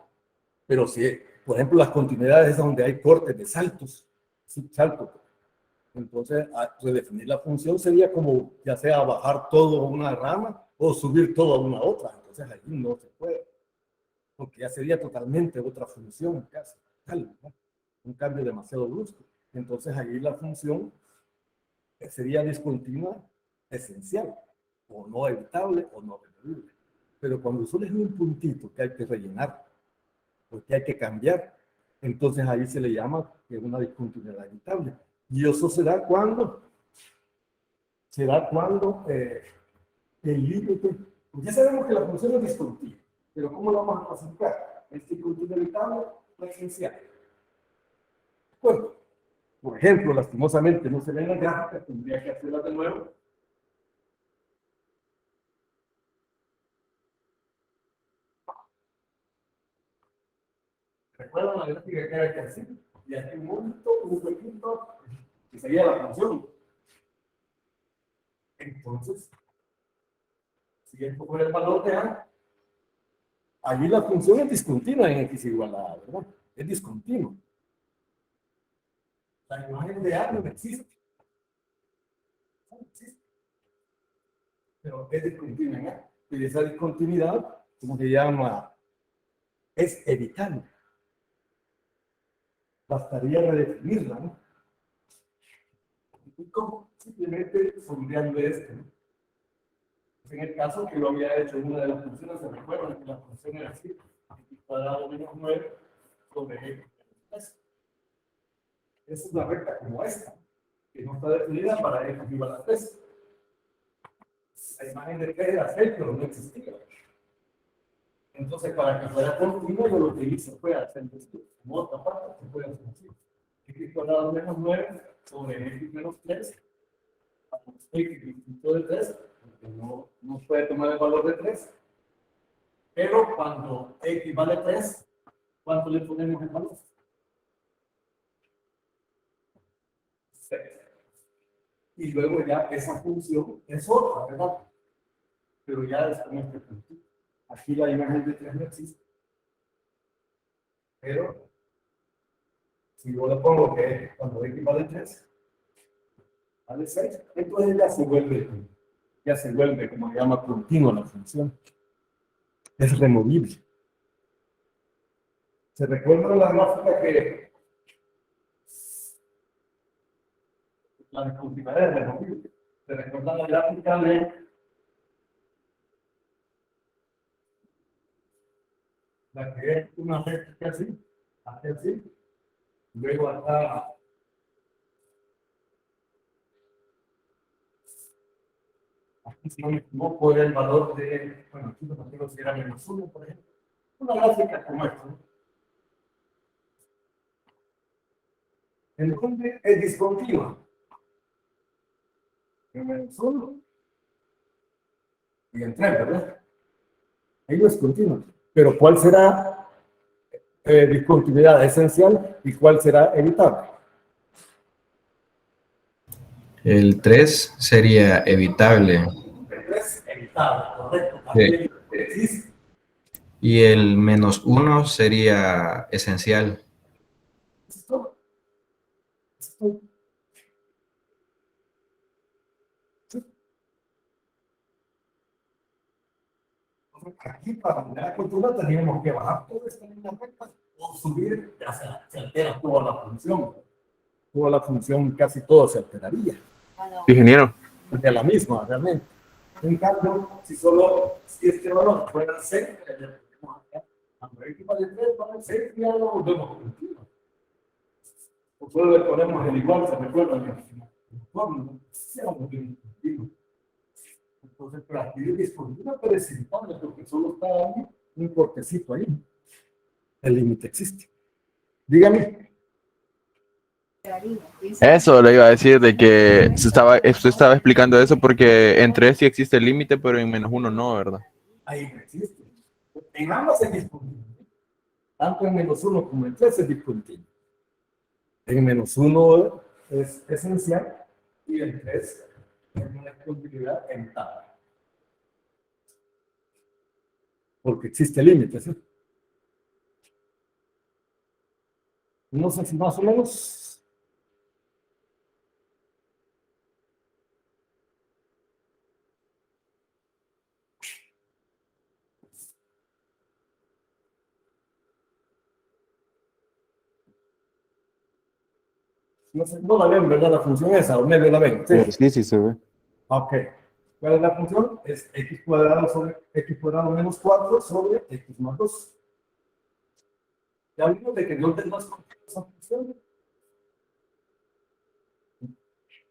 Pero si, por ejemplo, las continuidades es donde hay cortes de saltos, saltos, entonces redefinir la función sería como ya sea bajar todo a una rama o subir todo a una otra. Entonces ahí no se puede, porque ya sería totalmente otra función, casi, tal, ¿no? Un cambio demasiado brusco. Entonces ahí la función sería discontinua esencial, o no evitable o no removible. Pero cuando solo es un puntito que hay que rellenar, o que hay que cambiar, entonces ahí se le llama que es una discontinuidad evitable. Y eso será cuando el límite, pues ya sabemos que la función es discontinua, pero ¿cómo lo vamos a clasificar? ¿Es discontinua evitable o esencial? Bueno, por ejemplo, lastimosamente no se ve en la gráfica, tendría que hacerla de nuevo. ¿Recuerdan la gráfica que era que hacer? Y aquí un huequito, que sería la función. Entonces, si esto fuera el valor de A, allí la función es discontinua en x igual a A, ¿verdad? Es discontinua. La imagen de A no existe. No existe. Pero es discontinua en A. Y esa discontinuidad, como se llama, es evitable. Bastaría redefinirla, ¿no? Y como simplemente sondeando esto, ¿no? En el caso que lo había hecho en una de las funciones, se recuerdan que la función era así, x cuadrado menos 9 sobre x menos 3. Esa es una recta como esta, que no está definida para x igual a 3. La imagen de 3 era 6, pero no existía. Entonces, para que fuera continuo, yo lo que hice fue hacer esto. Como otra parte, se puede hacer así. X cuadrado menos 9 sobre X menos 3. X distinto de 3, porque no puede tomar el valor de 3. Pero cuando X vale 3, ¿cuánto le ponemos el valor? 6. Y luego ya esa función es otra, ¿verdad? Pero ya es como este punto. Aquí la imagen de 3 no existe. Pero si yo le pongo que cuando X vale 3, vale 6, entonces ya se vuelve, como se llama, continua la función. Es removible. ¿Se recuerda la gráfica que la discontinuidad es removible? ¿Se recuerda la gráfica de la que es una recta así, luego hasta aquí, si no me equivoco, era el valor de, bueno, aquí no me si era menos 1, por ejemplo. Una gráfica como esta, ¿no? ¿En dónde es discontinua? En menos 1 y en 3, ¿verdad? Ahí no es continua. Pero ¿cuál será discontinuidad esencial y cuál será evitable? El 3 sería evitable. El 3 evitable, correcto. Sí. Existe. Y el -1 sería esencial. ¿Esto? Aquí para la cultura teníamos que bajar toda esta línea recta o subir, ya se altera toda la función. Toda la función, casi todo se alteraría. Ingeniero. De la misma, realmente. En cambio, si este valor fuera 6, le ponemos acá, cuando X vale 3, vale 6, ya lo volvemos a continuar. O solo le ponemos el igual, se recuerda el fórmula, ya lo volvemos a continuar. Entonces, pero aquí es disponible, pero es evitable, porque solo está ahí un cortecito ahí. El límite existe. Dígame. Eso le iba a decir, de que usted estaba explicando eso porque en 3 sí existe el límite, pero en -1 no, ¿verdad? Ahí no existe. En ambas es disponible. Tanto en -1 como en 3 es disponible. En -1 es esencial y en 3 es una disponibilidad evitable. Porque existe límite, ¿sí? No sé si más o menos. No sé, no la ven, ¿verdad? La función esa, o medio la ven. Sí, sí se ve. Ok. ¿Cuál es la función? Es x cuadrado sobre x cuadrado menos 4 sobre x más 2. Ya vimos de que no tenemos esa función.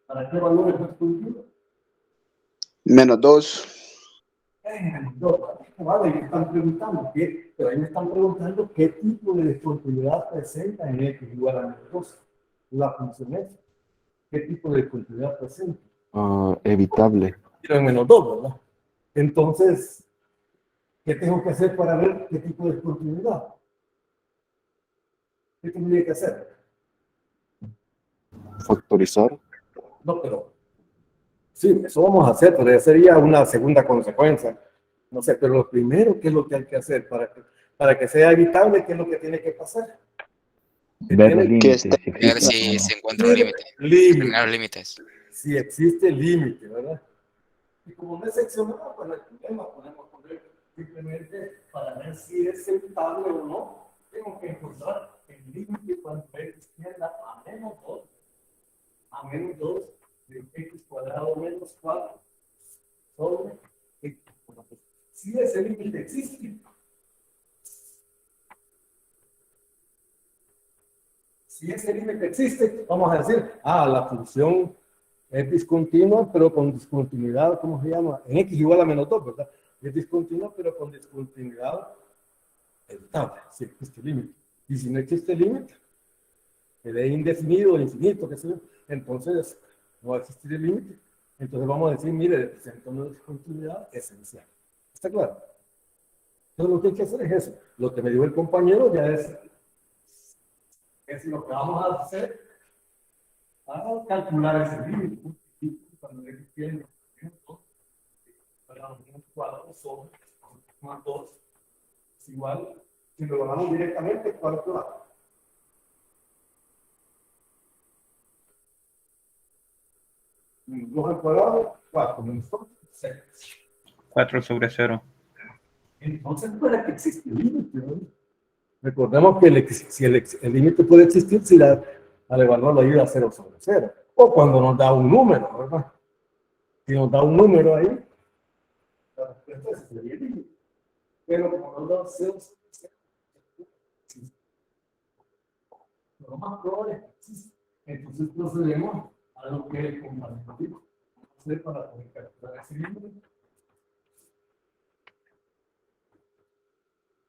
¿Para qué valor es discontinuo? Menos 2. Menos 2. Vale, me están preguntando, pero ahí me están preguntando qué tipo de discontinuidad presenta en x igual a menos 2. La función es, ¿qué tipo de discontinuidad presenta? Evitable. Pero en menos 2, ¿verdad? Entonces, ¿qué tengo que hacer para ver qué tipo de discontinuidad? ¿Qué tendría que hacer? Factorizar. No, pero sí, eso vamos a hacer, pero ya sería una segunda consecuencia. No sé, pero lo primero, ¿qué es lo que hay que hacer para que sea evitable? ¿Qué es lo que tiene que pasar? Ver el límite, está- si Ver existe si o se no. encuentra un límite. Determinar los límites. Si existe límite, ¿verdad? Y como no es seccionado, pues no hay problema, podemos poner simplemente para ver si es evitable o no. Tengo que encontrar el límite cuando x tienda a menos 2. A menos 2 de x cuadrado menos 4 sobre x. Si ese límite existe. Si ese límite existe, vamos a decir, la función es discontinua, pero con discontinuidad, ¿cómo se llama? En x igual a menos 2, ¿verdad? Es discontinua, pero con discontinuidad evitable, si existe límite. Y si no existe límite, que de indefinido o infinito, qué sé yo, entonces no va a existir el límite. Entonces vamos a decir, mire, presenta una discontinuidad esencial. ¿Está claro? Entonces lo que hay que hacer es eso. Lo que me dijo el compañero ya es lo que vamos a hacer para calcular ese límite. Cuando x tiene un cuadrado sobre más 2 es igual, si lo bajamos directamente, ¿cuánto da? 2 al cuadrado, 4 menos 2, 6. 4 sobre 0. Entonces, ¿para qué existe el límite? ¿No? Recordemos que el límite puede existir si al evaluar la ayuda 0 sobre 0. O cuando nos da un número, ¿verdad? Si nos da un número ahí, la respuesta es sería el límite. Pero como nos da 0 sobre 0, lo más probable es que existe. Entonces procedemos a lo que el compañero dijo. Para poder calcular ese límite.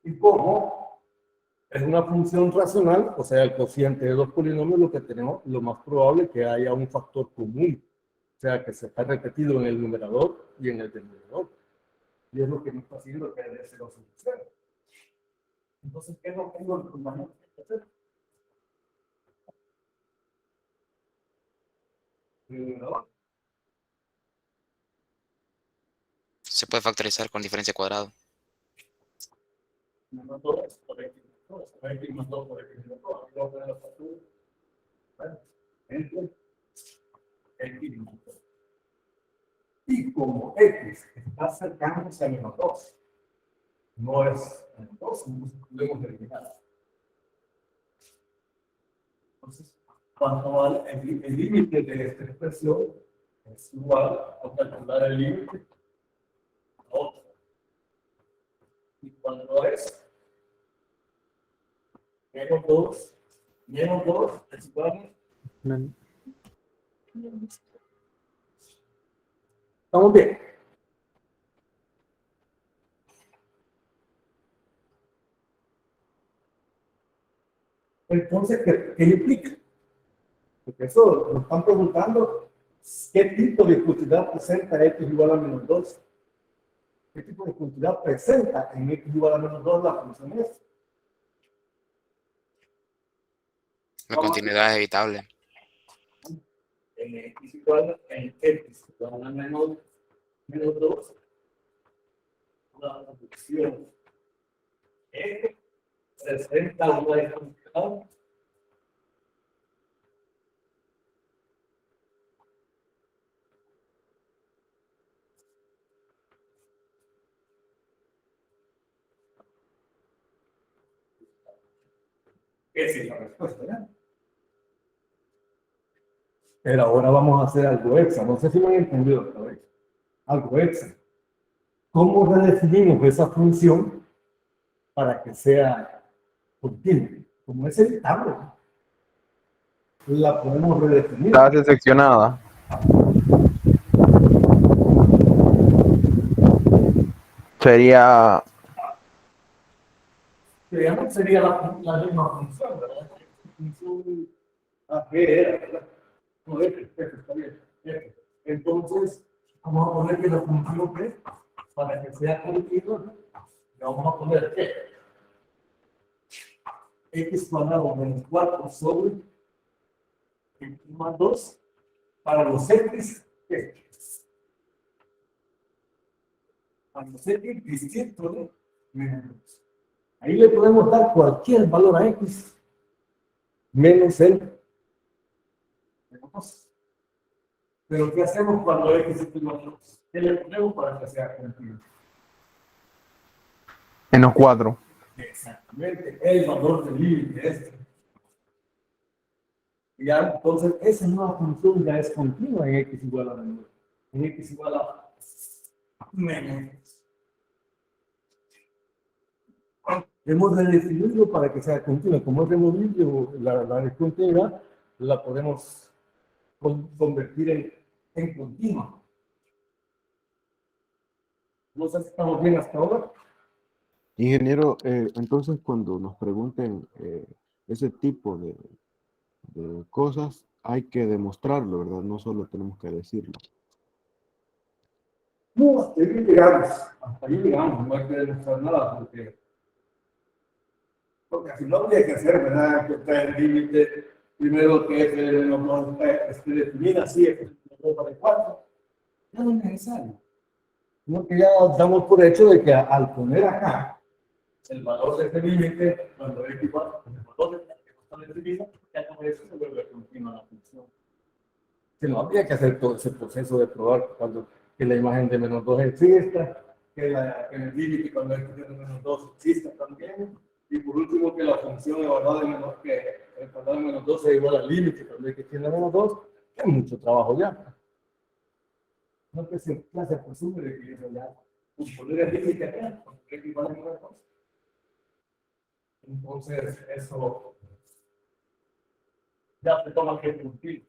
Y como es una función racional, o sea, el cociente de dos polinomios, lo que tenemos, lo más probable es que haya un factor común, o sea, que se está repetido en el numerador y en el denominador. Y es lo que nos está haciendo que es de 0 sobre 0. Entonces, ¿qué es lo que el compañero tiene que hacer? El numerador. Se puede factorizar con diferencia cuadrada. Menos 2 por x más 2 por x menos 2. Aquí vamos a poner la factura. Bueno, entre x más 2. Y como x está acercándose a menos 2, no es menos 2, entonces podemos eliminar. Entonces, cuando el límite de esta expresión es igual a calcular el límite a otro. Y cuando es menos 2 es igual a... ¿Estamos bien? Entonces, ¿qué implica? Porque eso nos están preguntando qué tipo de discontinuidad presenta x igual a menos 2. ¿Qué tipo de discontinuidad presenta en x igual a menos 2 la función s? La continuidad es evitable. En x igual a menos 2, la función f presenta una discontinuidad esa es la respuesta, ¿ya? Pero ahora vamos a hacer algo extra. No sé si me han entendido otra vez. Algo extra. ¿Cómo redefinimos esa función para que sea continua? Como es evitable, la podemos redefinir. Está decepcionada. Sería Sería la misma función, ¿verdad? Función A, G, era, ¿verdad? No, F, está bien. F. Entonces, vamos a poner que la función P, para que sea continua, le vamos a poner P. X cuadrado menos 4 sobre x más 2 para los x, P. Para los x distintos de menos 2. Ahí le podemos dar cualquier valor a x menos el menos 2. Pero ¿qué hacemos cuando x es igual a 2? ¿Qué le ponemos para que sea continuo? menos 4. Exactamente, el valor del límite este. Y ya, entonces, esa nueva función ya es continua en x igual a menos 2. En x igual a menos 2. Hemos redefinido para que sea continua. Como es removible la discontinuidad, la podemos convertir en continuo. No sé si estamos bien hasta ahora. Ingeniero, entonces cuando nos pregunten ese tipo de cosas, hay que demostrarlo, ¿verdad? No solo tenemos que decirlo. No, hasta ahí llegamos, no hay que demostrar nada, porque si no habría que hacer, ¿verdad? Que está el límite, primero que es el no definida así, es el para el 4, ya no es necesario. Sino que ya damos por hecho de que al poner acá el valor de este límite, cuando es igual, el valor de que está definido, ya con eso se vuelve continua la función. Si no, habría que hacer todo ese proceso de probar cuando que la imagen de menos 2 exista, que el límite cuando es de menos 2 exista también, y por último que la función de valor de menos que el valor de menos 2 sea igual al límite cuando es que tiene menos 2, es mucho trabajo ya. No que se presume de que eso ya, pues poner el límite acá, porque es igual a menos 2. Entonces, eso ya se toma que cumplir.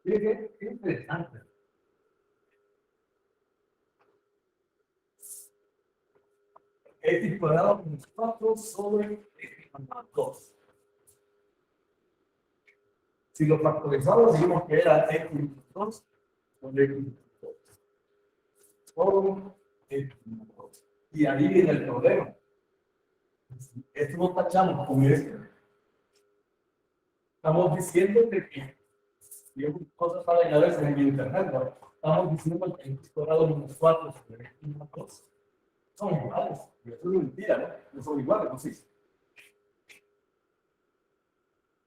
Fíjense, qué interesante. X cuadrado menos 4 sobre X más 2. Si lo factorizamos, dijimos que era X más 2 sobre X más 2. Sobre X más 2. Y ahí viene el problema. Esto lo tachamos con esto. Estamos diciendo que y hay cosas para a veces en internet, ¿no? Estamos diciendo que X cuadrado menos 4 sobre X más 2 son iguales. Y eso es mentira, ¿no? No son iguales, ¿no? Sí.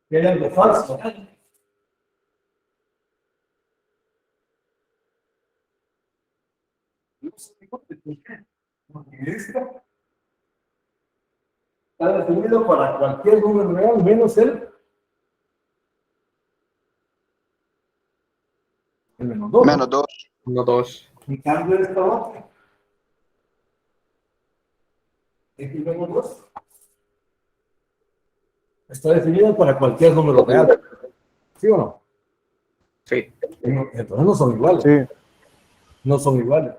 Que hay algo falso. No sé por qué. Porque esto está definido para cualquier número real menos el menos 2. Menos 2. No dos. En cambio, esta otra. X menos 2. Está definido para cualquier número real. ¿Sí o no? Sí. Entonces no son iguales. Sí. No son iguales.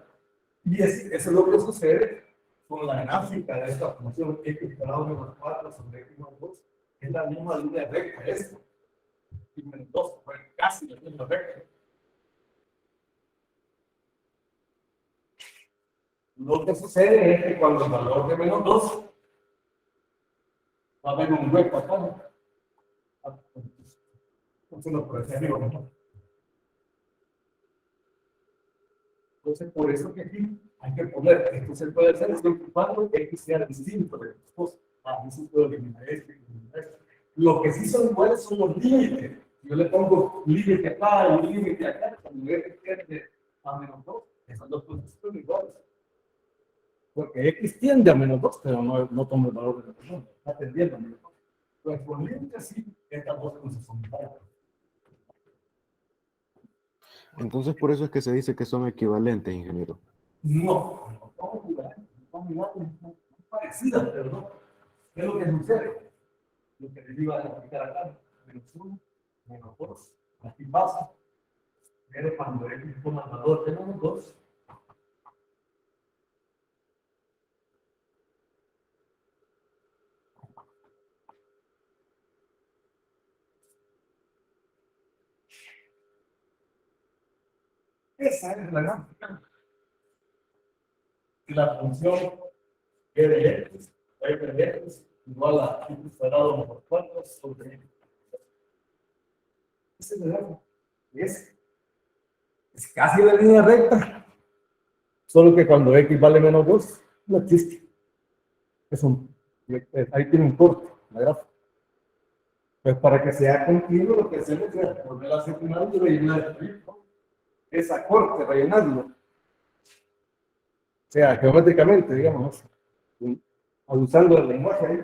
Y eso es lo que sucede con la gráfica de esta función X cuadrado menos 4 sobre X más 2. Es la misma línea recta, esto. Y menos 2, pues casi la misma recta. Lo que sucede es que cuando el valor de menos 2 va a haber un hueco acá. Entonces lo puede ser arriba, ¿no? Entonces, por eso que aquí hay que poner, esto se puede hacer siempre y cuando X sea distinto de las cosas. Aquí se puede eliminar esto y eliminar esto. Lo que sí son iguales son los límites. Yo le pongo límite acá y límite acá, cuando X tiende a menos 2, esas dos cosas son iguales. Porque X tiende a menos 2, pero no toma el valor de la persona, está tendiendo a menos 2. Pues por límites sí, estas dos cosas son iguales. Entonces, por eso es que se dice que son equivalentes, ingeniero. No son parecidas, pero no. ¿Qué es lo que sucede? Lo que les iba a explicar acá, menos 1, menos 2, aquí pasa. Pero cuando X toma el valor de menos 2, esa es la gráfica. Y la función E de X, F de X, igual a X cuadrado menos 4 sobre X. Esa es la gráfica. Es casi la línea recta. Solo que cuando X vale menos 2, no existe. Ahí tiene un corte, la gráfica. Pues para que sea continuo, lo que hacemos es volver a hacer final y rellenar esa corte, rellenarlo. O sea, geométricamente, digamos, usando el lenguaje ahí.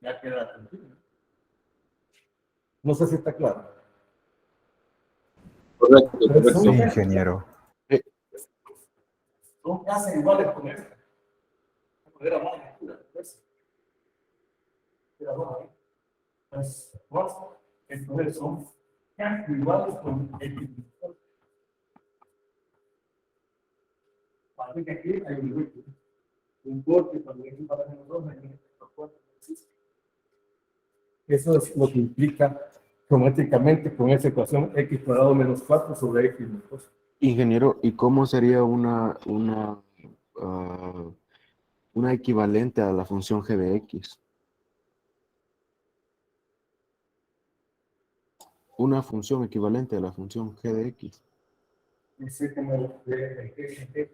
Ya queda tranquilo. No sé si está claro. Correcto, Pero correcto. son- ingeniero. Son casi iguales con esta. Era más lectura, ¿ves? Era más ahí. Pues, Entonces son casi iguales con X. Parece que aquí hay un hueco. Un corte cuando X para menos 2, hay un corte. Eso es lo que implica geométricamente con esa ecuación x cuadrado menos 4 sobre x menos 2. Ingeniero, ¿y cómo sería una equivalente a la función g de x? Una función equivalente a la función g de x. Dice como de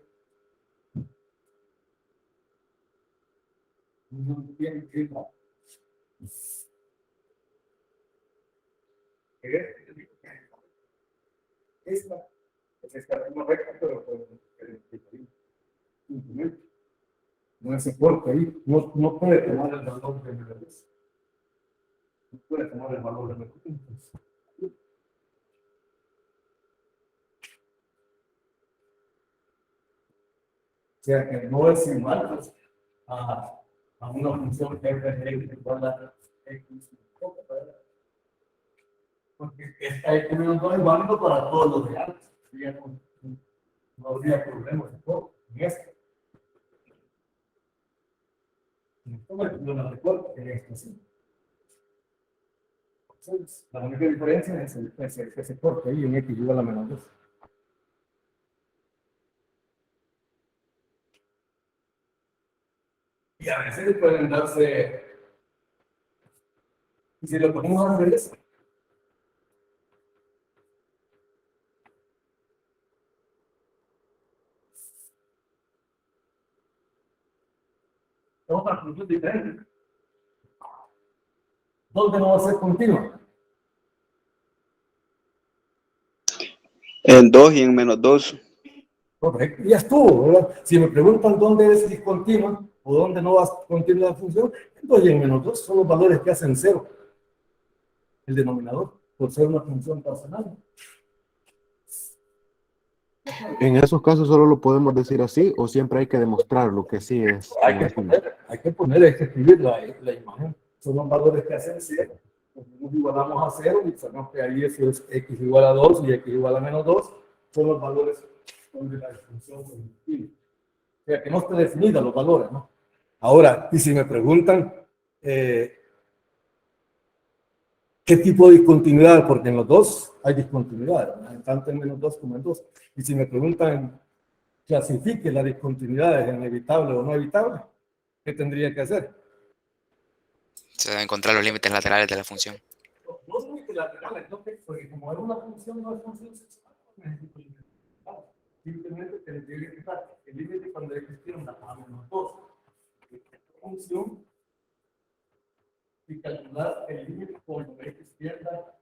no entiendo qué no. Esta es la misma recta, pero con el incremento. No ese corte ahí, no puede tomar el valor de M2. No puede tomar el valor de M2. O sea que no es igual pues, a una función f de x igual a x. Porque esta x menos 2 es válido para todos los de antes. No habría problemas en todo. En esto. No la recuerdo, en esto sí. Entonces, la única diferencia es ese corte ahí en x igual a menos 2. Y a veces pueden darse, y si lo ponemos al revés, es otra función diferente. ¿Dónde no va a ser continua? En 2 y en menos 2. Correcto, ya estuvo, ¿verdad? Si me preguntan dónde es discontinua o dónde no va a continuar la función, entonces y en menos 2 son los valores que hacen cero. El denominador, por ser una función racional. En esos casos solo lo podemos decir así o siempre hay que demostrar lo que sí es. Hay que escribir la imagen. Son los valores que hacen cero. Nos igualamos a cero y sabemos que ahí eso es x igual a 2 y x igual a menos 2. Son los valores de la función positiva. O sea que no está definida los valores, ¿no? Ahora, y si me preguntan qué tipo de discontinuidad, porque en los dos hay discontinuidad, ¿no? Tanto en menos 2 como en 2. Y si me preguntan clasifique las discontinuidades en evitable o no evitable, ¿qué tendría que hacer? Se deben encontrar los límites laterales de la función. Los límites laterales, ¿no? Porque como es una función, no es función sexual, no necesito límites. Simplemente tendría que estar el límite cuando existieron las menos 2. Función y calcular el límite cuando existiera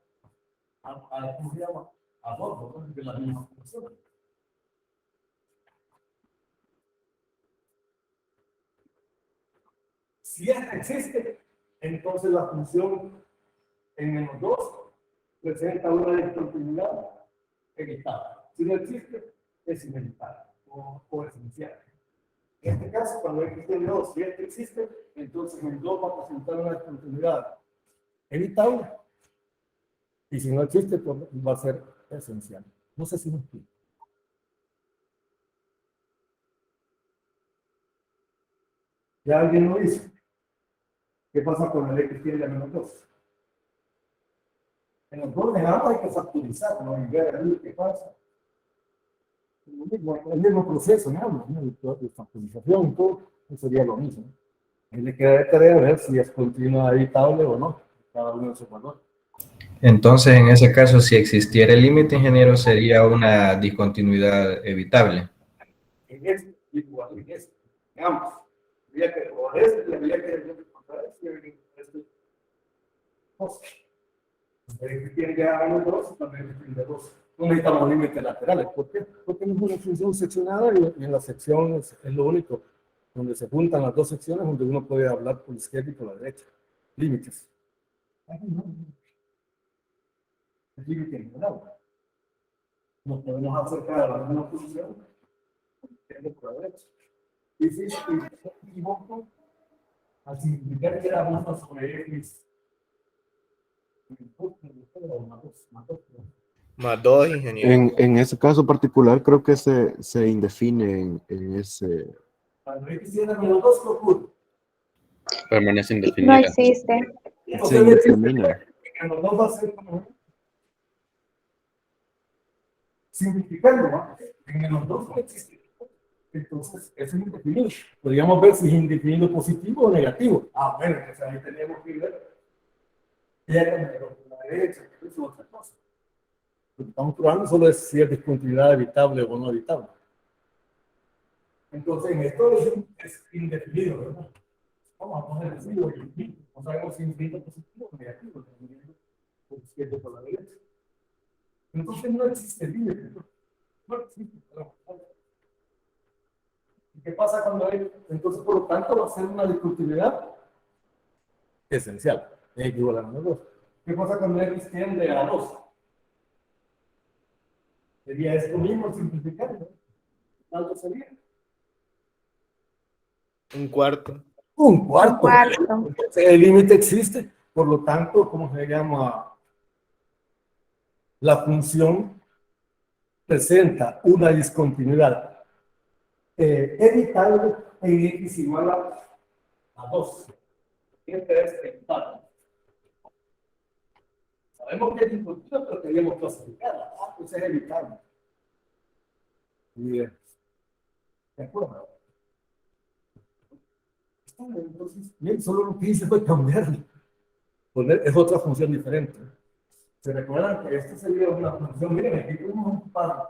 ¿cómo se llama? A 2 de la misma función. Si esta existe, entonces la función en menos 2 presenta una discontinuidad evitable. Si no existe, es inevitable o esencial. En este caso, cuando x tiene 2, si este existe, entonces el 2 va a presentar una discontinuidad evitable. Y si no existe, pues va a ser esencial. No sé si me explico. ¿Ya alguien lo dice? ¿Qué pasa con el x tiene a menos 2? En los dos negados hay que factorizar, ¿no? Y ver ahí qué pasa. El mismo proceso, ¿no? De factorización y todo, sería lo mismo. Ahí le queda de tarea ver si es continua evitable o no, cada uno de esos valores. Entonces, en ese caso, si existiera el límite, ingeniero, sería una discontinuidad evitable. En este, igual en este. Digamos, habría que probar este, habría que encontrar este. Que tiene que haber menos 2, también tiene 2. No necesitamos límites laterales. ¿Por qué? Porque no es una función seccionada y en la sección es lo único donde se juntan las dos secciones donde uno puede hablar por la izquierda y por la derecha. Límites. El límite en general. Nos podemos acercar a la misma función por la derecha. Y si me equivoco, al significar que era 1 sobre x, o más dos, Más 2, ingeniero. En ese caso particular creo que se indefine en ese... Cuando X tiene menos 2, ¿qué ocurre? Permanece No indefinida. existe. Se Entonces, no existe, indefina. menos 2 va a ser como... Simplificando, ¿no? En menos 2 no existe. Entonces, eso es indefinido. Podríamos ver si es indefinido positivo o negativo. Bueno, pues ahí tenemos que ver. Ya con la derecha, eso es otra cosa. Lo que estamos probando solo es si es discontinuidad evitable o no evitable. Entonces, en esto es indefinido, ¿verdad? Vamos a poner así, o infinito. No sabemos si infinito positivo o negativo, dependiendo por izquierda o por la derecha. Entonces, no existe límite. No existe. ¿Y qué pasa cuando hay? Entonces, por lo tanto, va a ser una discontinuidad esencial. X igual a menos 2. ¿Qué pasa cuando X tiende a 2? Sería esto mismo simplificando. ¿Cuánto sería? Un cuarto. Un cuarto. Un cuarto. Entonces, el límite existe. Por lo tanto, ¿cómo se llama? La función presenta una discontinuidad evitable en X igual a 2. Siempre es evitable. Sabemos que es discontinua, pero queríamos clasificarla. Pues es evitable. Bien. ¿De acuerdo? Entonces, bien, solo lo que hice fue cambiarlo. Es otra función diferente. ¿Se recuerdan que esto sería una función? Miren, aquí tenemos un par de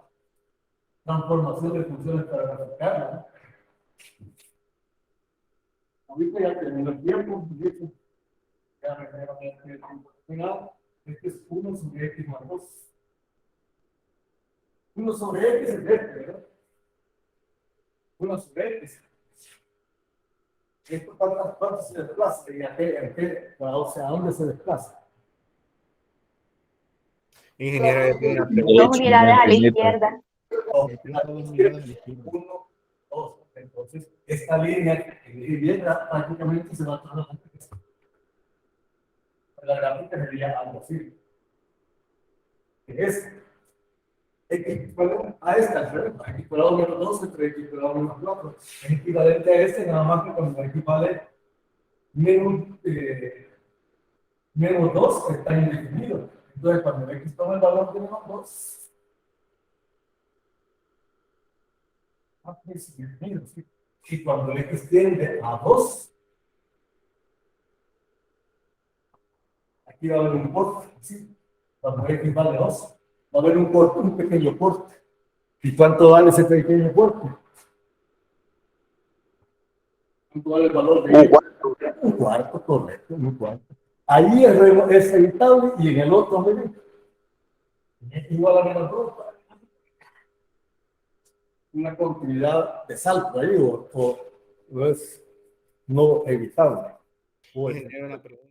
transformación de funciones para graficarla. Ahorita ya terminó el tiempo. Ya me quedaron el tiempo final. Este es 1 sobre X más 2. 1 sobre X es este, ¿verdad? 1 sobre X. ¿Esto cuánto se desplaza? ¿Y a qué? O sea, ¿a dónde se desplaza? Ingeniero, yo tengo una pregunta. 2 unidades a la izquierda. Uno, dos. Entonces, esta línea que viene prácticamente se va a trasladar. La gráfica sería algo así. Es X a esta, ¿verdad? X cuadrado menos 2 entre X cuadrado menos 4. Es equivalente a este, nada más que cuando equivale menos 2 está indefinido. Entonces, cuando X toma el valor de menos 2, es indefinido, ¿sí? Y cuando X tiende a 2, aquí va a haber un corte, ¿sí? Cuando X vale 2, va a haber un corte, un pequeño corte. ¿Y cuánto vale ese pequeño corte? ¿Cuánto vale el valor de X? Un cuarto, correcto, un cuarto. Ahí es evitable y en el otro, miren, igual a menos 2. Una continuidad de salto ahí o es no evitable. Ingeniero, una pregunta.